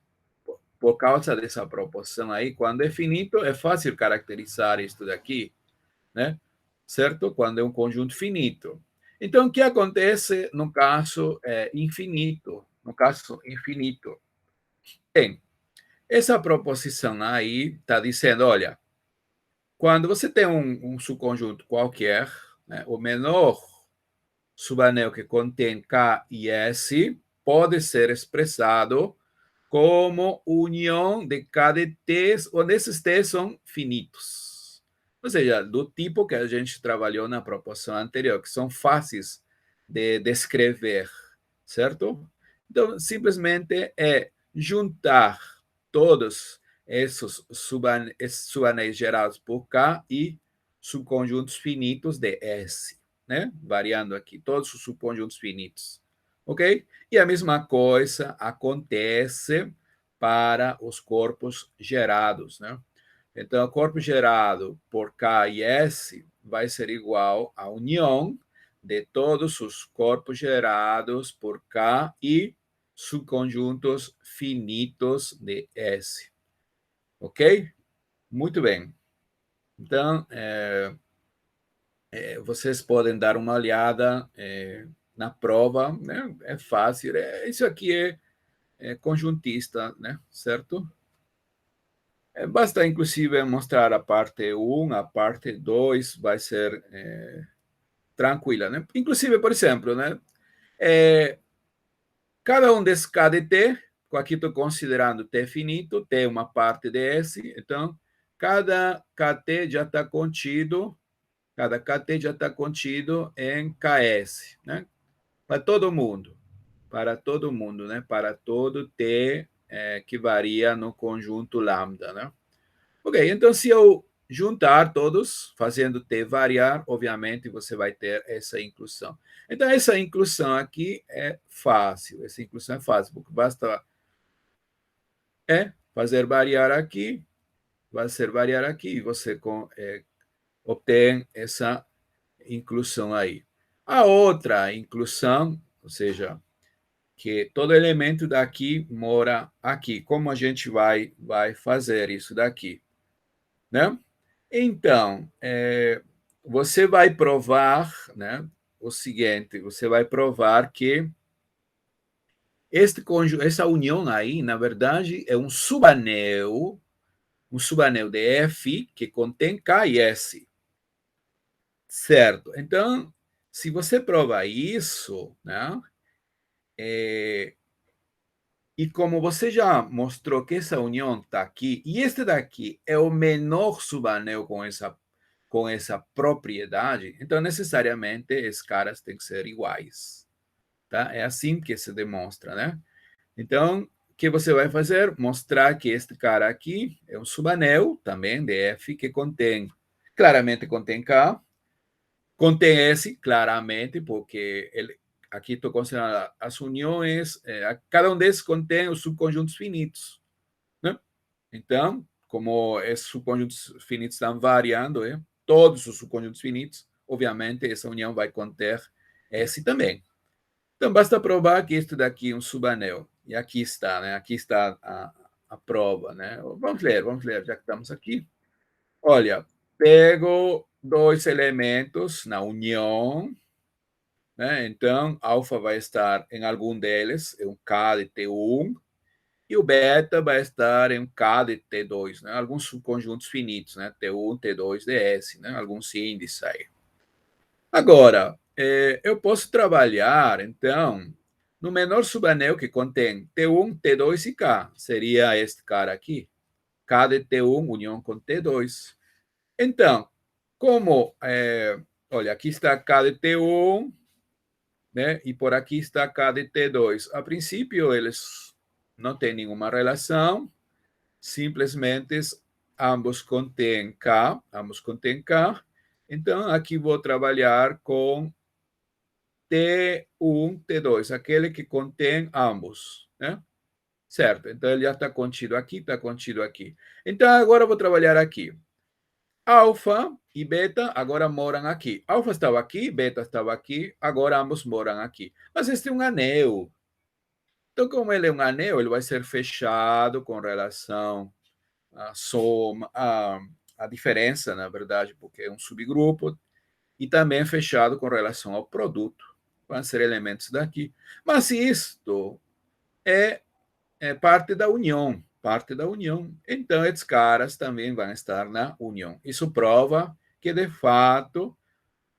Por causa dessa proporção aí, quando é finito, é fácil caracterizar isso daqui, né? Certo? Quando é um conjunto finito. Então, o que acontece no caso infinito? No caso infinito. Bem, essa proposição aí está dizendo, olha, quando você tem um subconjunto qualquer, né, o menor subanel que contém K e S pode ser expressado como união de K de T, onde esses T são finitos. Ou seja, do tipo que a gente trabalhou na proposição anterior, que são fáceis de descrever, certo? Então, simplesmente é juntar todos esses subanéis gerados por K e subconjuntos finitos de S, né? Variando aqui, todos os subconjuntos finitos, ok? E a mesma coisa acontece para os corpos gerados, né? Então, o corpo gerado por K e S vai ser igual à união de todos os corpos gerados por K e subconjuntos finitos de S. Ok? Muito bem. Então, vocês podem dar uma olhada na prova, né? É fácil. Isso aqui é conjuntista, né? Certo? Basta, inclusive, mostrar a parte 1, a parte 2 vai ser tranquila, né? Inclusive, por exemplo, né? Cada um desses K de T, aqui estou considerando T finito, T é uma parte de S, então, cada KT já está contido, cada KT já está contido em KS, né? Para todo mundo, né? Para todo T que varia no conjunto lambda, né? Ok, então se eu juntar todos, fazendo T variar, obviamente você vai ter essa inclusão. Então, essa inclusão aqui é fácil, porque basta fazer variar aqui, e você obtém essa inclusão aí. A outra inclusão, ou seja, que todo elemento daqui mora aqui. Como a gente vai fazer isso daqui, né? Então, você vai provar, né, o seguinte, você vai provar que essa união aí, na verdade, é um subanel de F que contém K e S, certo? Então, se você prova isso, né, e como você já mostrou que essa união está aqui, e este daqui é o menor subanel com essa propriedade, então necessariamente esses caras têm que ser iguais. Tá? É assim que se demonstra, né? Então, o que você vai fazer? Mostrar que este cara aqui é um subanel também de F que claramente contém K, contém S, claramente, porque aqui estou considerando as uniões, cada um desses contém os subconjuntos finitos, né? Então, como esses subconjuntos finitos estão variando, todos os subconjuntos finitos, obviamente, essa união vai conter S também. Então, basta provar que isso daqui é um subanel. E aqui está, né? Aqui está a prova, né? Vamos ler, já que estamos aqui. Olha, pego dois elementos na união, né? Então, alfa vai estar em algum deles, é um K de T1, e o beta vai estar em um K de T2, né? Alguns subconjuntos finitos, né? T1, T2, DS, né? Alguns índices aí. Agora, eu posso trabalhar, então, no menor subanel que contém T1, T2 e K. Seria este cara aqui. K de T1 união com T2. Então, olha, aqui está K de T1, né? E por aqui está K de T2. A princípio, eles não têm nenhuma relação, simplesmente ambos contêm K, Então, aqui vou trabalhar com T1, T2, aquele que contém ambos, né? Certo, então ele já está contido aqui, está contido aqui. Então, agora eu vou trabalhar aqui. Alfa e beta agora moram aqui. Alfa estava aqui, beta estava aqui, agora ambos moram aqui. Mas este é um anel. Então, como ele é um anel, ele vai ser fechado com relação à soma, à diferença, na verdade, porque é um subgrupo, e também fechado com relação ao produto. Vão ser elementos daqui. Mas isto é, parte da união. Então, esses caras também vão estar na união. Isso prova que, de fato,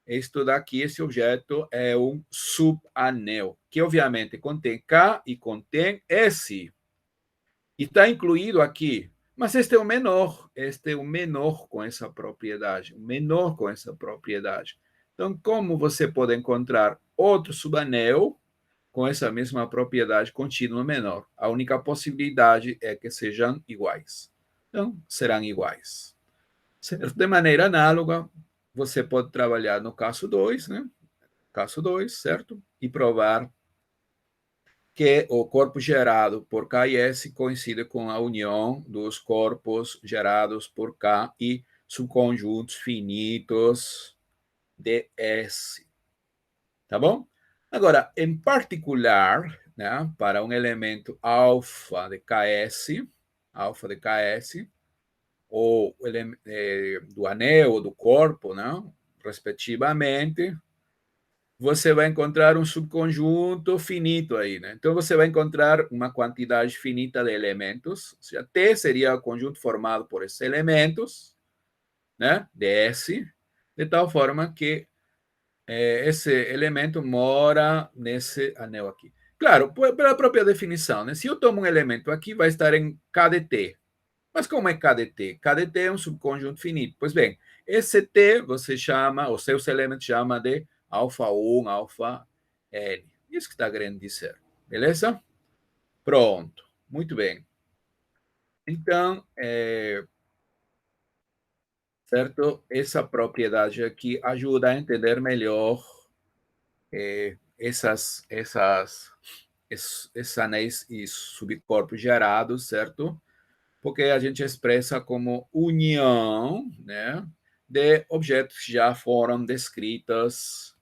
Isto daqui, esse objeto é um subanel, que obviamente contém K e contém S. E está incluído aqui. Mas este é o menor com essa propriedade, o menor com essa propriedade. Então, como você pode encontrar outro subanel com essa mesma propriedade contínua menor? A única possibilidade é que sejam iguais. Então, serão iguais. Certo? De maneira análoga, você pode trabalhar no caso 2, né? Caso 2, certo? E provar que o corpo gerado por K e S coincide com a união dos corpos gerados por K e subconjuntos finitos de S. Tá bom? Agora, em particular, né, para um elemento alfa de KS, ou do anel ou do corpo, né, respectivamente, você vai encontrar um subconjunto finito aí, né? Então, você vai encontrar uma quantidade finita de elementos, ou seja, T seria o conjunto formado por esses elementos, né, de S, de tal forma que esse elemento mora nesse anel aqui. Claro, pela própria definição, né? Se eu tomo um elemento aqui, vai estar em K de T. Mas como é K de T? K de T é um subconjunto finito. Pois bem, esse T você chama, os seus elementos chama de alfa 1, alfa N. Isso que está querendo dizer. Beleza? Pronto. Muito bem. Então, certo? Essa propriedade aqui ajuda a entender melhor esses anéis e subcorpos gerados, certo? Porque a gente expressa como união, né, de objetos que já foram descritos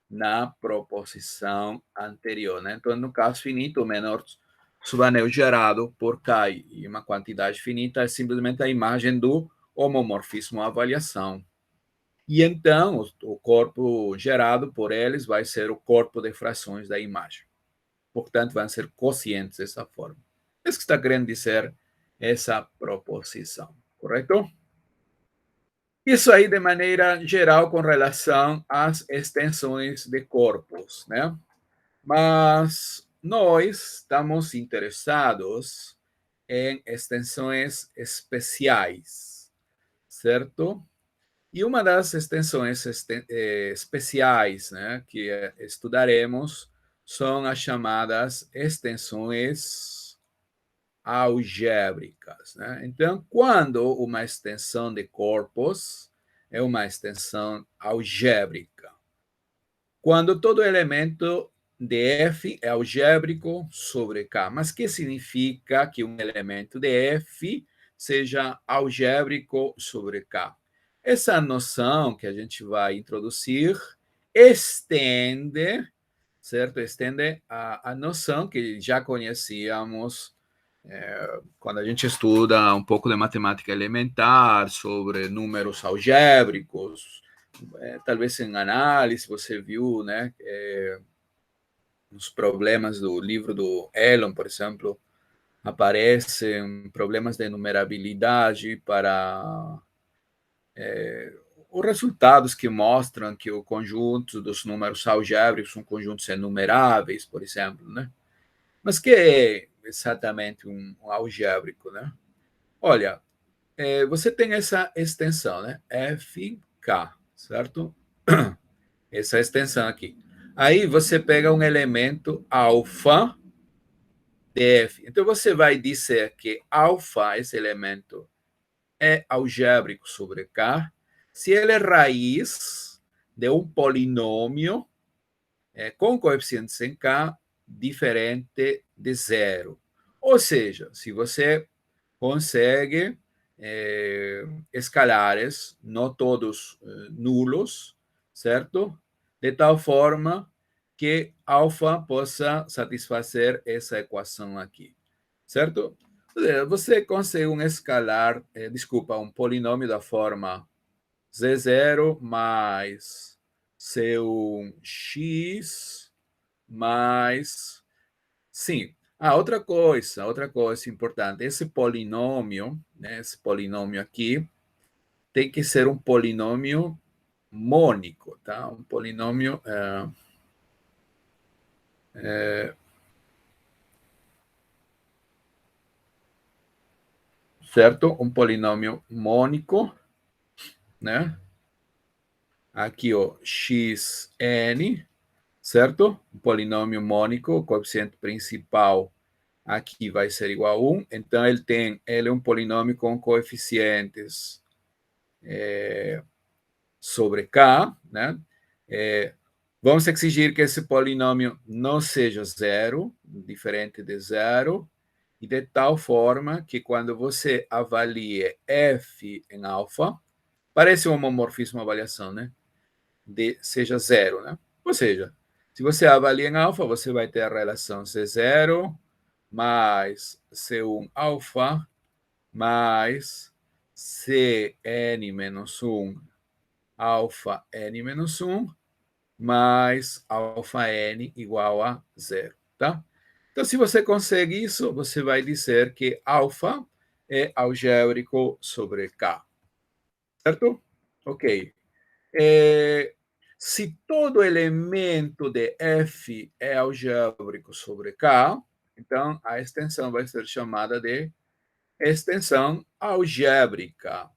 na proposição anterior, né? Então, no caso finito, o menor subanel gerado por K e uma quantidade finita é simplesmente a imagem do homomorfismo avaliação. E então, o corpo gerado por eles vai ser o corpo de frações da imagem. Portanto, vão ser quocientes dessa forma. É isso que está querendo dizer essa proposição, correto? Isso aí de maneira geral com relação às extensões de corpos, né? Mas nós estamos interessados em extensões especiais, certo? E uma das extensões especiais, né, que estudaremos são as chamadas extensões algébricas, né? Então, quando uma extensão de corpos é uma extensão algébrica, quando todo elemento de F é algébrico sobre K. Mas que significa que um elemento de F seja algébrico sobre K? Essa noção que a gente vai introduzir estende, certo? Estende a noção que já conhecíamos quando a gente estuda um pouco de matemática elementar sobre números algébricos, talvez em análise você viu, né, os problemas do livro do Elon, por exemplo, aparecem problemas de numerabilidade para os resultados que mostram que o conjunto dos números algébricos são conjuntos enumeráveis, por exemplo, né? Mas que é exatamente um algébrico, né? Olha, você tem essa extensão, né? FK, certo? Essa extensão aqui. Aí você pega um elemento alfa df. Então você vai dizer que alfa, esse elemento, é algébrico sobre K, se ele é raiz de um polinômio com coeficientes em K diferente de zero. Ou seja, se você consegue escalares, não todos nulos, certo? De tal forma que alfa possa satisfazer essa equação aqui, certo? Você consegue um escalar, desculpa, um polinômio da forma z0 mais c1x mais... Sim. Outra coisa importante, esse polinômio, né, esse polinômio aqui, tem que ser um polinômio mônico, tá? Um polinômio certo? Um polinômio mônico, né? Aqui, ó, xn, certo? Um polinômio mônico, o coeficiente principal aqui vai ser igual a 1. Então, ele é um polinômio com coeficientes sobre k, né? Vamos exigir que esse polinômio não seja zero, diferente de zero, e de tal forma que quando você avalie f em alfa, parece um homomorfismo avaliação, né? Seja zero, né? Ou seja, se você avalia em alfa, você vai ter a relação C0 mais C1 alfa mais Cn menos 1 alfa n menos 1 mais alfa n igual a zero, tá? Então, se você consegue isso, você vai dizer que alfa é algébrico sobre K, certo? Ok. Se todo elemento de F é algébrico sobre K, então a extensão vai ser chamada de extensão algébrica.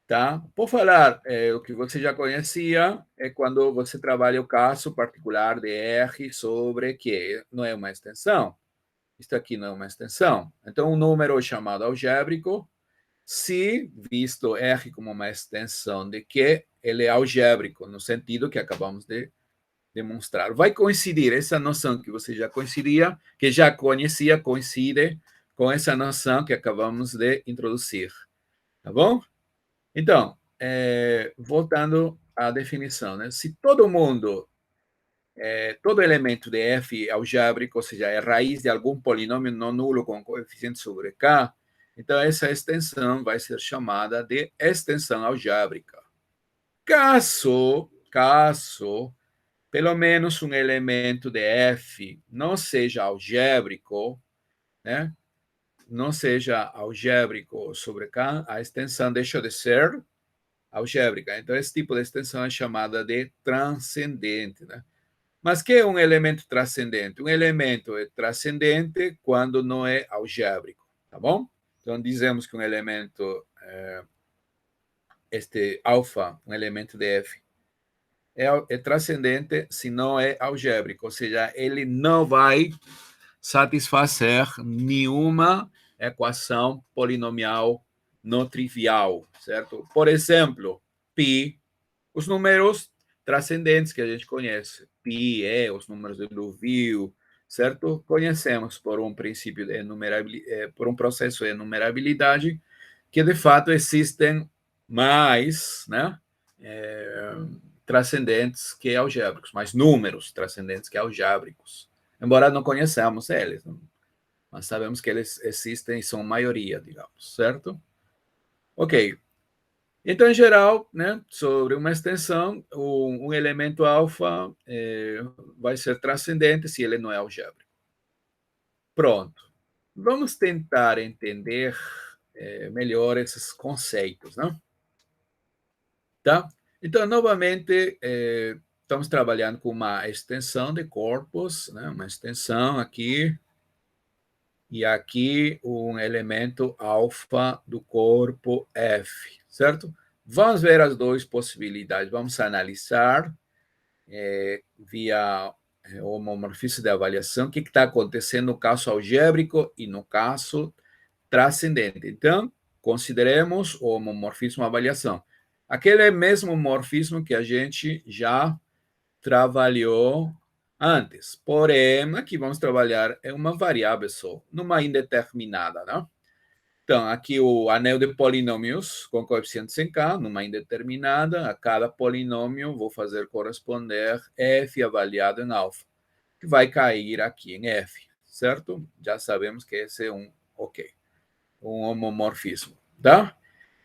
Tá? Por falar, o que você já conhecia é quando você trabalha o caso particular de R sobre que não é uma extensão. Isto aqui não é uma extensão. Então, um número chamado algébrico, se visto R como uma extensão de que ele é algébrico, no sentido que acabamos de demonstrar. Vai coincidir essa noção que você já conhecia, que já conhecia, coincide com essa noção que acabamos de introduzir. Tá bom? Então, voltando à definição, né? Se todo mundo, todo elemento de f é algébrico, ou seja, é raiz de algum polinômio não nulo com coeficiente sobre k, então essa extensão vai ser chamada de extensão algébrica. Caso pelo menos um elemento de f não seja algébrico, né? Não seja algébrico sobre k, a extensão deixa de ser algébrica. Então, esse tipo de extensão é chamada de transcendente, né? Mas que é um elemento transcendente? Um elemento é transcendente quando não é algébrico, tá bom? Então, dizemos que um elemento, este alfa, um elemento de F, é transcendente se não é algébrico, ou seja, ele não vai satisfazer nenhuma equação polinomial não trivial, certo? Por exemplo, π, os números transcendentes que a gente conhece, π, e, os números de Liouville, certo? Conhecemos por um princípio de enumerabilidade, por um processo de enumerabilidade, que de fato existem mais, né? Transcendentes que algébricos, mais números transcendentes que algébricos. Embora não conheçamos eles, mas sabemos que eles existem e são maioria, digamos, certo? Ok. Então, em geral, né, sobre uma extensão, um elemento alfa vai ser transcendente se ele não é algébrico. Pronto. Vamos tentar entender melhor esses conceitos, né? Tá? Então, novamente, estamos trabalhando com uma extensão de corpos, né? Uma extensão aqui, e aqui um elemento alfa do corpo F, certo? Vamos ver as duas possibilidades, vamos analisar via homomorfismo de avaliação o que está acontecendo no caso algébrico e no caso transcendente. Então, consideremos o homomorfismo de avaliação. Aquele mesmo morfismo que a gente já trabalhou antes. Porém, aqui vamos trabalhar em uma variável só, numa indeterminada, né? Então, aqui o anel de polinômios com coeficientes em k, numa indeterminada, a cada polinômio vou fazer corresponder f avaliado em alfa, que vai cair aqui em f, certo? Já sabemos que esse é um homomorfismo, tá?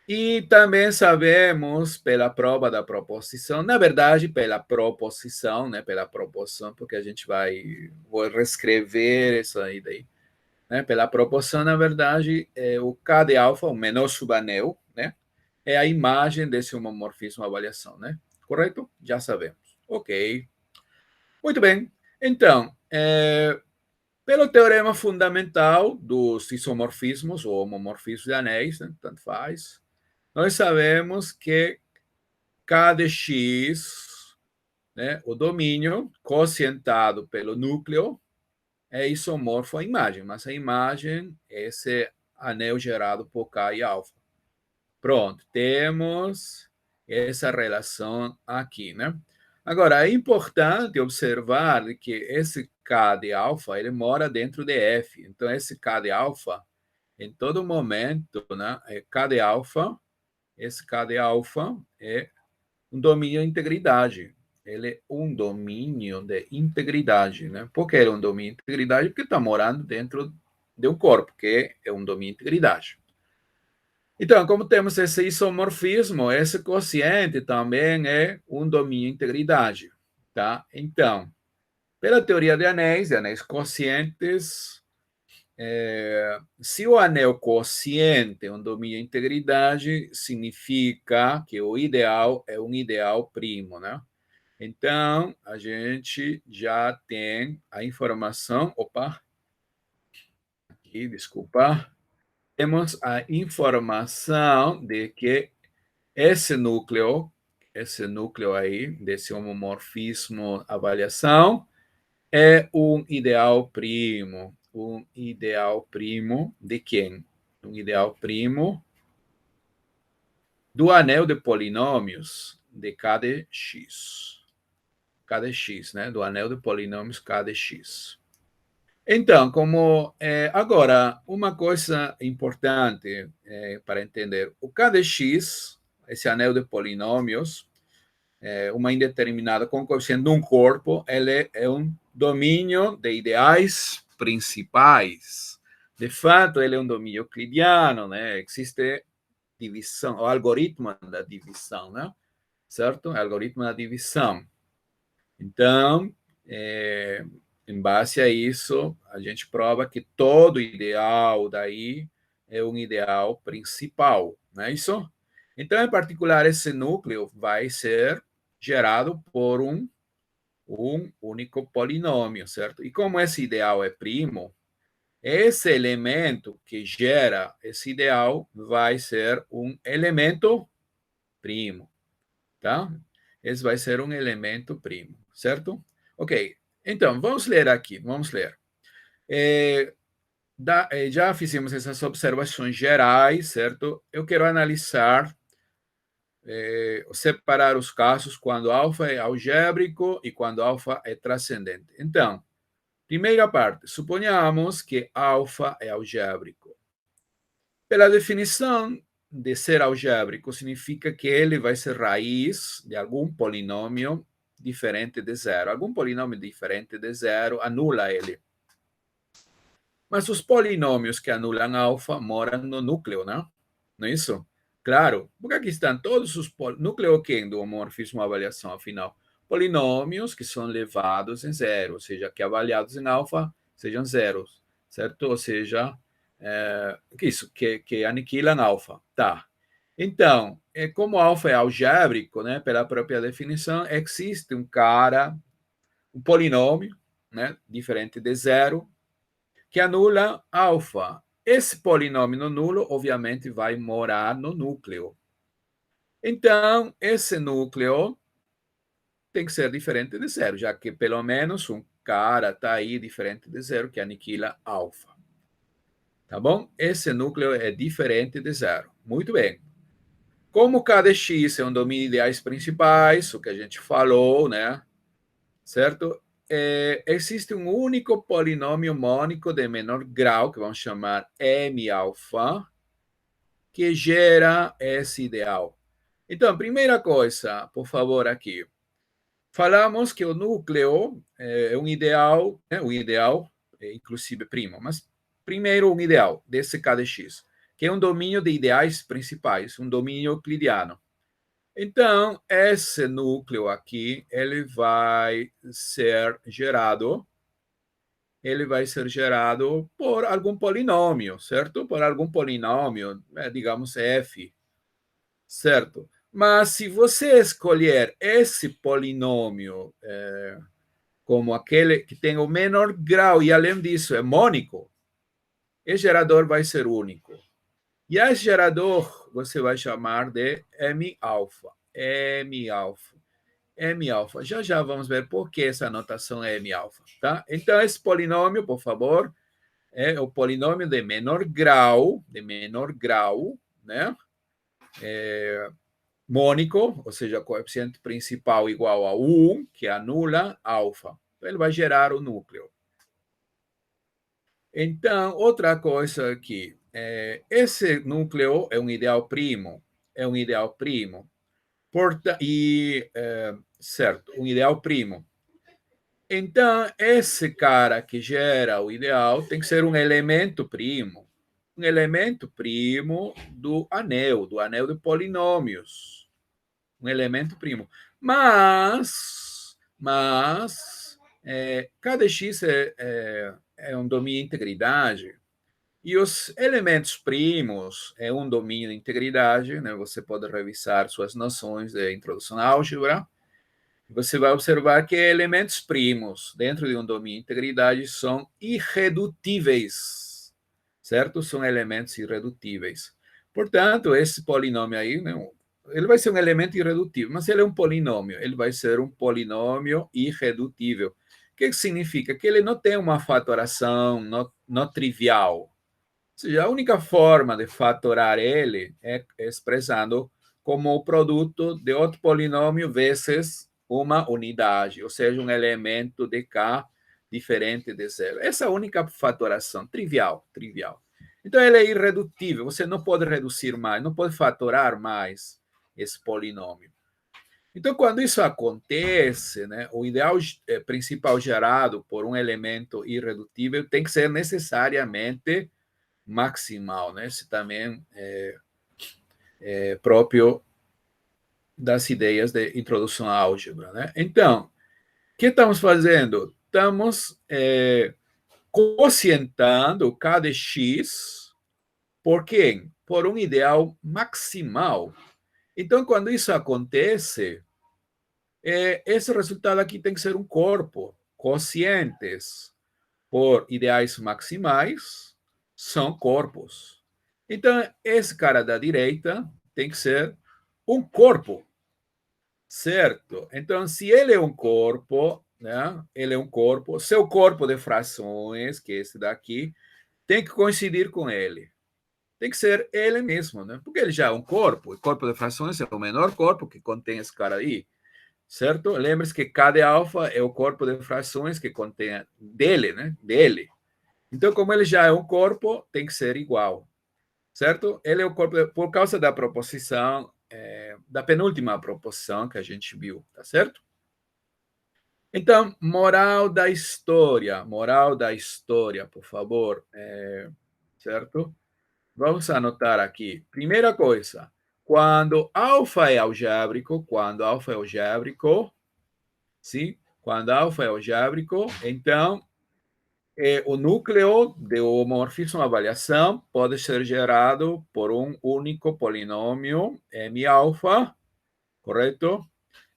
E também sabemos pela prova da proposição, na verdade, pela proposição, né, pela proposição, porque a gente vou reescrever isso aí daí, né, pela proposição, na verdade, o K de alfa, o menor subanel, né, é a imagem desse homomorfismo avaliação, né? Correto? Já sabemos. Ok. Muito bem. Então, pelo teorema fundamental dos isomorfismos ou homomorfismos de anéis, né? Tanto faz, nós sabemos que K de X, né, o domínio quocientado pelo núcleo, é isomorfo à imagem, mas a imagem é esse anel gerado por K e alfa. Pronto, temos essa relação aqui, né? Agora, é importante observar que esse K de alfa, ele mora dentro de F. Então, esse K de alfa, em todo momento, né, é K de alfa, esse K de alfa é um domínio de integridade. Ele é um domínio de integridade, né? Por que é um domínio de integridade? Porque está morando dentro de um corpo, que é um domínio de integridade. Então, como temos esse isomorfismo, esse quociente também é um domínio de integridade, tá? Então, pela teoria de anéis quocientes, se o anel quociente é um domínio de integridade, significa que o ideal é um ideal primo, né? Então, a gente já tem a informação. Opa, aqui, desculpa. Temos a informação de que esse núcleo aí, desse homomorfismo avaliação, é um ideal primo. Um ideal primo de quem? Um ideal primo do anel de polinômios de K de X. K de X, né? Do anel de polinômios K de X. Então, agora, uma coisa importante para entender: o K de X, esse anel de polinômios, uma indeterminada com coeficiente de um corpo, ele é um domínio de ideais principais. De fato, ele é um domínio euclidiano, né? Existe divisão, o algoritmo da divisão, né? Certo? O algoritmo da divisão. Então, em base a isso, a gente prova que todo ideal daí é um ideal principal, não é isso? Então, em particular, esse núcleo vai ser gerado por um único polinômio, certo? E como esse ideal é primo, esse elemento que gera esse ideal vai ser um elemento primo, tá? Esse vai ser um elemento primo, certo? Ok, então, vamos ler aqui, vamos ler. Já fizemos essas observações gerais, certo? Eu quero analisar, separar os casos quando alfa é algébrico e quando alfa é transcendente. Então, primeira parte, suponhamos que alfa é algébrico. Pela definição de ser algébrico, significa que ele vai ser raiz de algum polinômio diferente de zero. Algum polinômio diferente de zero anula ele. Mas os polinômios que anulam alfa moram no núcleo, não? Não é isso? Claro, porque aqui estão todos os núcleo quem do homomorfismo avaliação, afinal? Polinômios que são levados em zero, ou seja, que avaliados em alfa sejam zeros, certo? Ou seja, que aniquilam alfa. Tá. Então, como alfa é algébrico, né, pela própria definição, existe um polinômio, né, diferente de zero, que anula alfa. Esse polinômio nulo, obviamente, vai morar no núcleo. Então, esse núcleo tem que ser diferente de zero, já que pelo menos um cara está aí diferente de zero, que aniquila alfa. Tá bom? Esse núcleo é diferente de zero. Muito bem. Como K de X é um domínio de ideais principais, o que a gente falou, né? Certo? Existe um único polinômio mônico de menor grau, que vamos chamar M alfa, que gera esse ideal. Então, primeira coisa, por favor, aqui. Falamos que o núcleo é um ideal, inclusive primo, mas primeiro um ideal desse K de X, que é um domínio de ideais principais, um domínio euclidiano. Então, esse núcleo aqui, ele vai ser gerado por algum polinômio, certo? Por algum polinômio, digamos f, certo? Mas se você escolher esse polinômio como aquele que tem o menor grau e, além disso, é mônico, esse gerador vai ser único. E a esse gerador você vai chamar de M-alfa. M-alfa. M-alfa. Já já vamos ver por que essa notação é M-alfa. Tá? Então, esse polinômio, por favor, é o polinômio de menor grau, né? Mônico, ou seja, coeficiente principal igual a 1, que anula alfa. Ele vai gerar o núcleo. Então, outra coisa aqui, esse núcleo é um ideal primo, certo, um ideal primo. Então, esse cara que gera o ideal tem que ser um elemento primo do anel de polinômios, um elemento primo. Mas cada x é um domínio de integridade. E os elementos primos é um domínio de integridade, né? Você pode revisar suas noções de introdução à álgebra. Você vai observar que elementos primos dentro de um domínio de integridade são irredutíveis, certo? São elementos irredutíveis. Portanto, esse polinômio aí, né, ele vai ser um elemento irredutível, mas ele é um polinômio, ele vai ser um polinômio irredutível. O que significa? Que ele não tem uma fatoração não trivial. Ou seja, a única forma de fatorar ele é expressando como o produto de outro polinômio vezes uma unidade, ou seja, um elemento de K diferente de zero. Essa é a única fatoração, trivial. Então, ele é irredutível, você não pode reduzir mais, não pode fatorar mais esse polinômio. Então, quando isso acontece, né, o ideal principal gerado por um elemento irredutível tem que ser necessariamente maximal, né? Esse também é próprio das ideias de introdução à álgebra, né? Então, o que estamos fazendo? Estamos quocientando K de x por quem? Por um ideal maximal. Então, quando isso acontece, esse resultado aqui tem que ser um corpo. Quocientes por ideais maximais são corpos. Então, esse cara da direita tem que ser um corpo, certo? Então, se ele é um corpo, né? Ele é um corpo, seu corpo de frações, que é esse daqui, tem que coincidir com ele. Tem que ser ele mesmo, né? Porque ele já é um corpo, o corpo de frações é o menor corpo que contém esse cara aí, certo? Lembre-se que K de alfa é o corpo de frações que contém dele, né? Dele. Então, como ele já é um corpo, tem que ser igual, certo? Ele é o corpo por causa da proposição, da penúltima proposição que a gente viu, tá certo? Então, moral da história, por favor, certo? Vamos anotar aqui. Primeira coisa, quando alfa é algébrico, sim? Quando alfa é algébrico, então o núcleo de homomorfismo avaliação pode ser gerado por um único polinômio M-alfa, correto?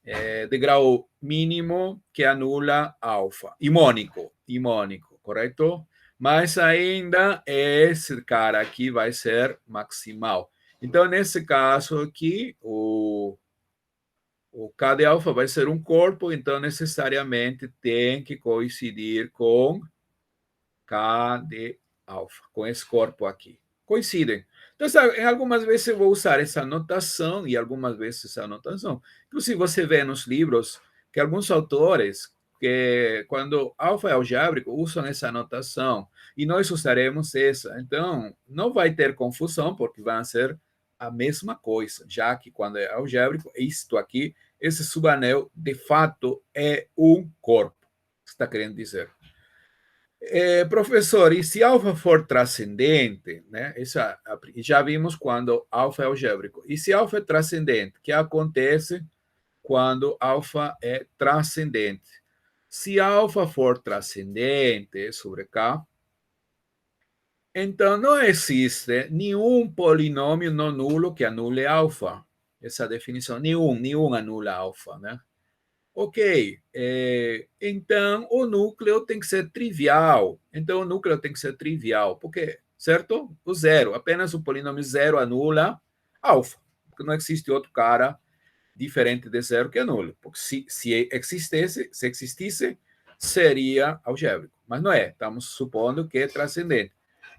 De grau mínimo que anula alfa. Imônico, correto? Mas ainda esse cara aqui vai ser maximal. Então, nesse caso aqui, o K de alfa vai ser um corpo, então necessariamente tem que coincidir com K de alfa, com esse corpo aqui. Coincidem. Então, sabe, em algumas vezes eu vou usar essa notação e algumas vezes essa notação. Inclusive, você vê nos livros que alguns autores, que quando alfa é algébrico, usam essa notação e nós usaremos essa. Então, não vai ter confusão, porque vai ser a mesma coisa, já que quando é algébrico, isto aqui, esse subanel, de fato, é um corpo. Está querendo dizer. Professor, e se alfa for transcendente, né? Já vimos quando alfa é algébrico. E se alfa é transcendente, o que acontece quando alfa é transcendente? Se alfa for transcendente sobre K, então não existe nenhum polinômio não nulo que anule alfa. essa definição. Nenhum anula alfa, né? Ok, então o núcleo tem que ser trivial. Então o núcleo tem que ser trivial, porque, certo? O zero, apenas o polinômio zero anula alfa, porque não existe outro cara diferente de zero que anule. Porque se existisse, seria algébrico, mas não é. Estamos supondo que é transcendente.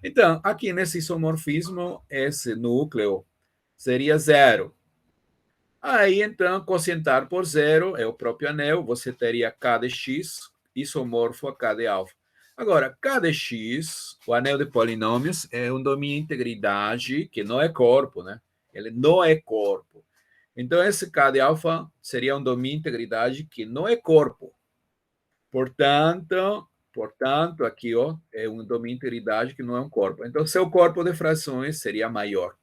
Então, aqui nesse isomorfismo, esse núcleo seria zero. Aí, então, quocientar por zero é o próprio anel, você teria K de x isomorfo a K de alfa. Agora, K de x, o anel de polinômios, é um domínio de integridade que não é corpo, né? Ele não é corpo. Então, esse K de alfa seria um domínio de integridade que não é corpo. Portanto, aqui ó, é um domínio de integridade que não é um corpo. Então, seu corpo de frações seria maior.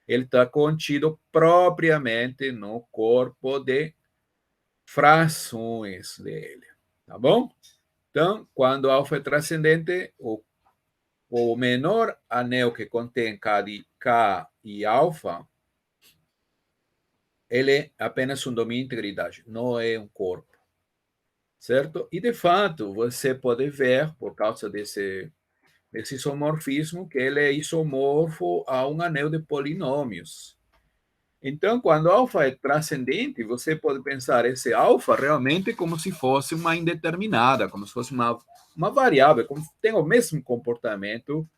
Ele está contido propriamente no corpo de frações dele. Tá bom? Então, quando alfa é transcendente, o menor anel que contém K e alfa, ele é apenas um domínio de integridade, não é um corpo. Certo? E, de fato, você pode ver, por causa desse isomorfismo, que ele é isomorfo a um anel de polinômios. Então, quando alfa é transcendente, você pode pensar esse alfa realmente como se fosse uma indeterminada, como se fosse uma variável, como tem o mesmo comportamento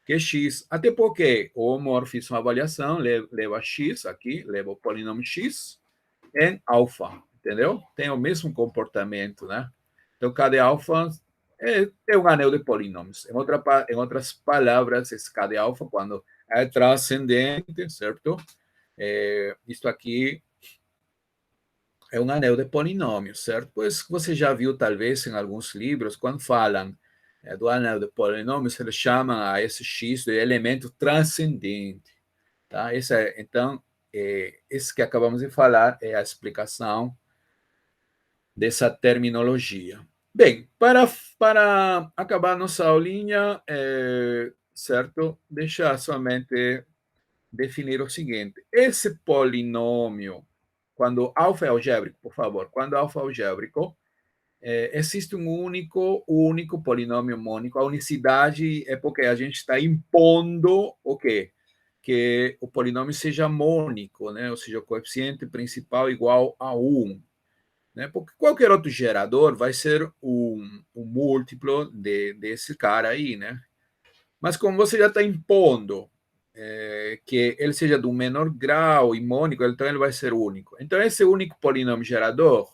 que x. Até porque o homomorfismo avaliação leva x aqui, leva o polinômio x em alfa, entendeu? Tem o mesmo comportamento, né? Então, cada alfa é um anel de polinômios. Em outras palavras, esse cada alfa, quando é transcendente, certo? Isto aqui é um anel de polinômios, certo? Pois você já viu, talvez, em alguns livros, quando falam do anel de polinômios, eles chamam a esse x de elemento transcendente. Tá? Então, esse que acabamos de falar é a explicação dessa terminologia. Bem, para acabar nossa aulinha, certo? Deixa somente definir o seguinte: esse polinômio, quando alfa é algébrico, por favor, quando alfa é algébrico, existe um único polinômio mônico. A unicidade é porque a gente está impondo o quê? Que o polinômio seja mônico, né? Ou seja, o coeficiente principal igual a 1. Né? Porque qualquer outro gerador vai ser um múltiplo desse cara aí, né? Mas como você já está impondo que ele seja do menor grau e mônico, então ele vai ser único. Então, esse único polinômio gerador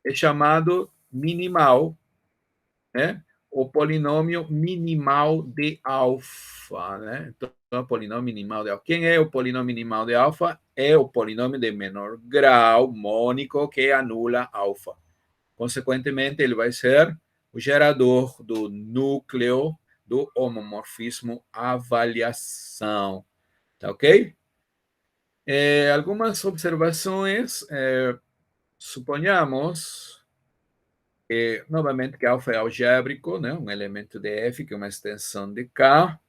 é chamado minimal, né? O polinômio minimal de alfa, né? Então, o polinômio minimal de alfa. Quem é o polinômio minimal de alfa? É o polinômio de menor grau mônico que anula alfa. Consequentemente, ele vai ser o gerador do núcleo do homomorfismo avaliação. Tá ok? Algumas observações. Suponhamos novamente que alfa é algébrico, né? Um elemento de F, que é uma extensão de K.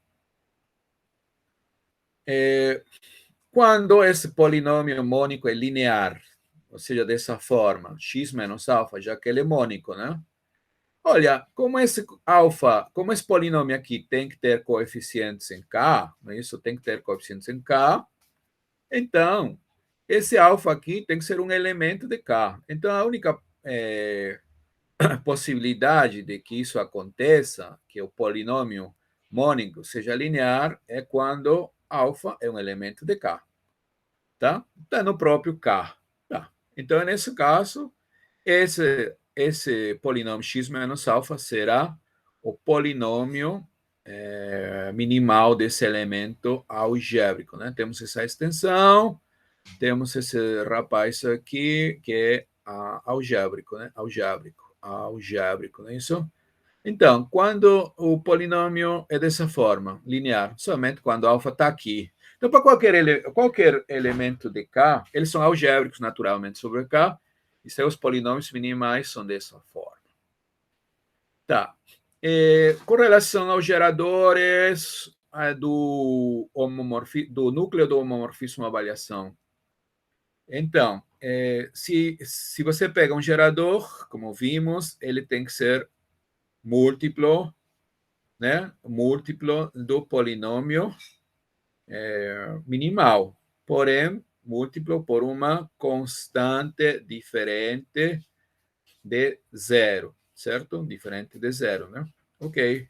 Quando esse polinômio mônico é linear, ou seja, dessa forma, x menos alfa, já que ele é mônico, né? Olha, como esse polinômio aqui tem que ter coeficientes em K, não é isso? Tem que ter coeficientes em K, então, esse alfa aqui tem que ser um elemento de K. Então, a única possibilidade de que isso aconteça, que o polinômio mônico seja linear, é quando alfa é um elemento de K. Tá? Está no próprio K. Tá. Então, nesse caso, esse polinômio x menos alfa será o polinômio minimal desse elemento algébrico. Né? Temos essa extensão, temos esse rapaz aqui, que é algébrico, né? Algébrico, não é isso? Então, quando o polinômio é dessa forma, linear, somente quando alfa está aqui. Então, para qualquer elemento de K, eles são algébricos naturalmente sobre K, e seus polinômios minimais são dessa forma. Tá. Com relação aos geradores do núcleo do homomorfismo avaliação, Então, se você pega um gerador, como vimos, ele tem que ser múltiplo, né? Múltiplo do polinômio minimal, porém, múltiplo por uma constante diferente de zero, certo? Diferente de zero, né? Ok.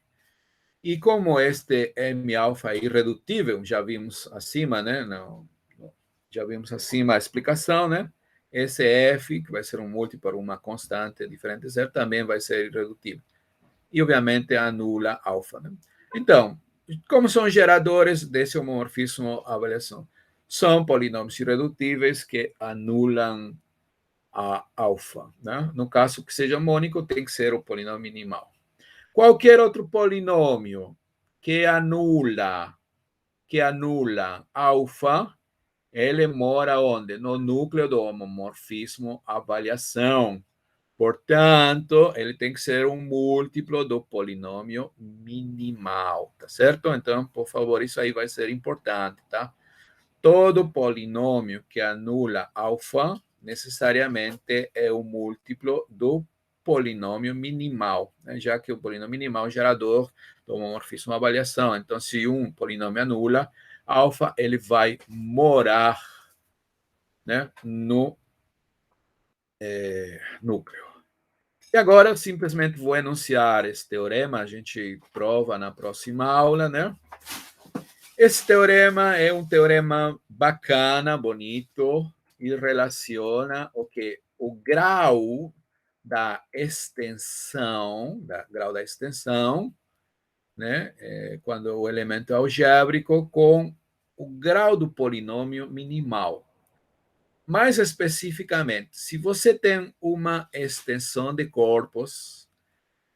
E como este M-alfa é irredutível, já vimos acima, né? Já vimos acima a explicação, né? Esse F, que vai ser um múltiplo para uma constante diferente de zero, também vai ser irredutível. E, obviamente, anula alfa, né? Então, como são geradores desse homomorfismo avaliação? São polinômios irredutíveis que anulam a alfa, né? No caso que seja mônico, tem que ser o polinômio minimal. Qualquer outro polinômio que anula alfa, ele mora onde? No núcleo do homomorfismo avaliação. Portanto, ele tem que ser um múltiplo do polinômio minimal, tá certo? Então, por favor, isso aí vai ser importante, tá? Todo polinômio que anula alfa necessariamente é um múltiplo do polinômio minimal, né? Já que o polinômio minimal é o gerador do homomorfismo avaliação. Então, se um polinômio anula alfa, ele vai morar, né, no núcleo. E agora eu simplesmente vou enunciar esse teorema, a gente prova na próxima aula, né? Esse teorema é um teorema bacana, bonito, e relaciona o grau da extensão, né? Quando o elemento é algébrico, com o grau do polinômio minimal. Mais especificamente, se você tem uma extensão de corpos,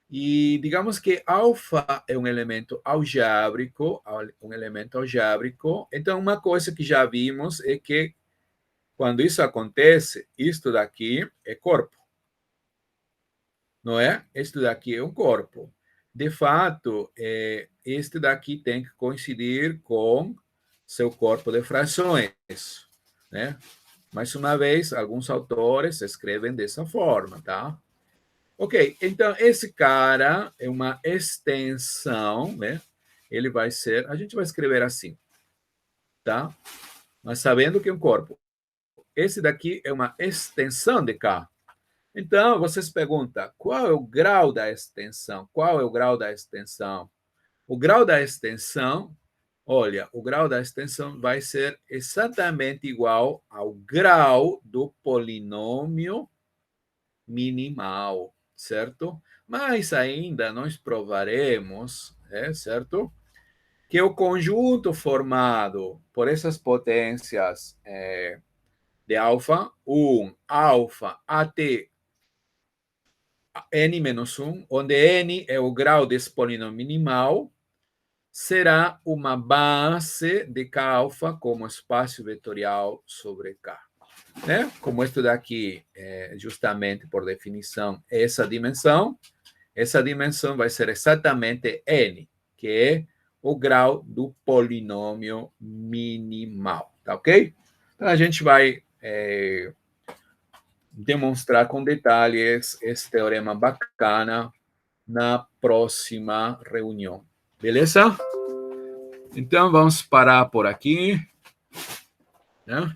e digamos que alfa é um elemento algébrico, então uma coisa que já vimos é que quando isso acontece, isto daqui é corpo, não é? Isto daqui é um corpo. De fato, este daqui tem que coincidir com seu corpo de frações, né? Mais uma vez, alguns autores escrevem dessa forma, tá? Ok, então esse cara é uma extensão, né? Ele vai ser, a gente vai escrever assim, tá? Mas sabendo que é um corpo. Esse daqui é uma extensão de K. Então, vocês perguntam, qual é o grau da extensão? Qual é o grau da extensão? O grau da extensão, olha, o grau da extensão vai ser exatamente igual ao grau do polinômio minimal, certo? Mas ainda nós provaremos, certo? Que o conjunto formado por essas potências de alfa, 1, alfa até n-1, onde n é o grau desse polinômio minimal, será uma base de K alfa como espaço vetorial sobre K. Né? Como isso daqui é justamente por definição essa dimensão vai ser exatamente n, que é o grau do polinômio minimal, tá ok? Então a gente vai demonstrar com detalhes esse teorema bacana na próxima reunião, beleza? Então vamos parar por aqui, né?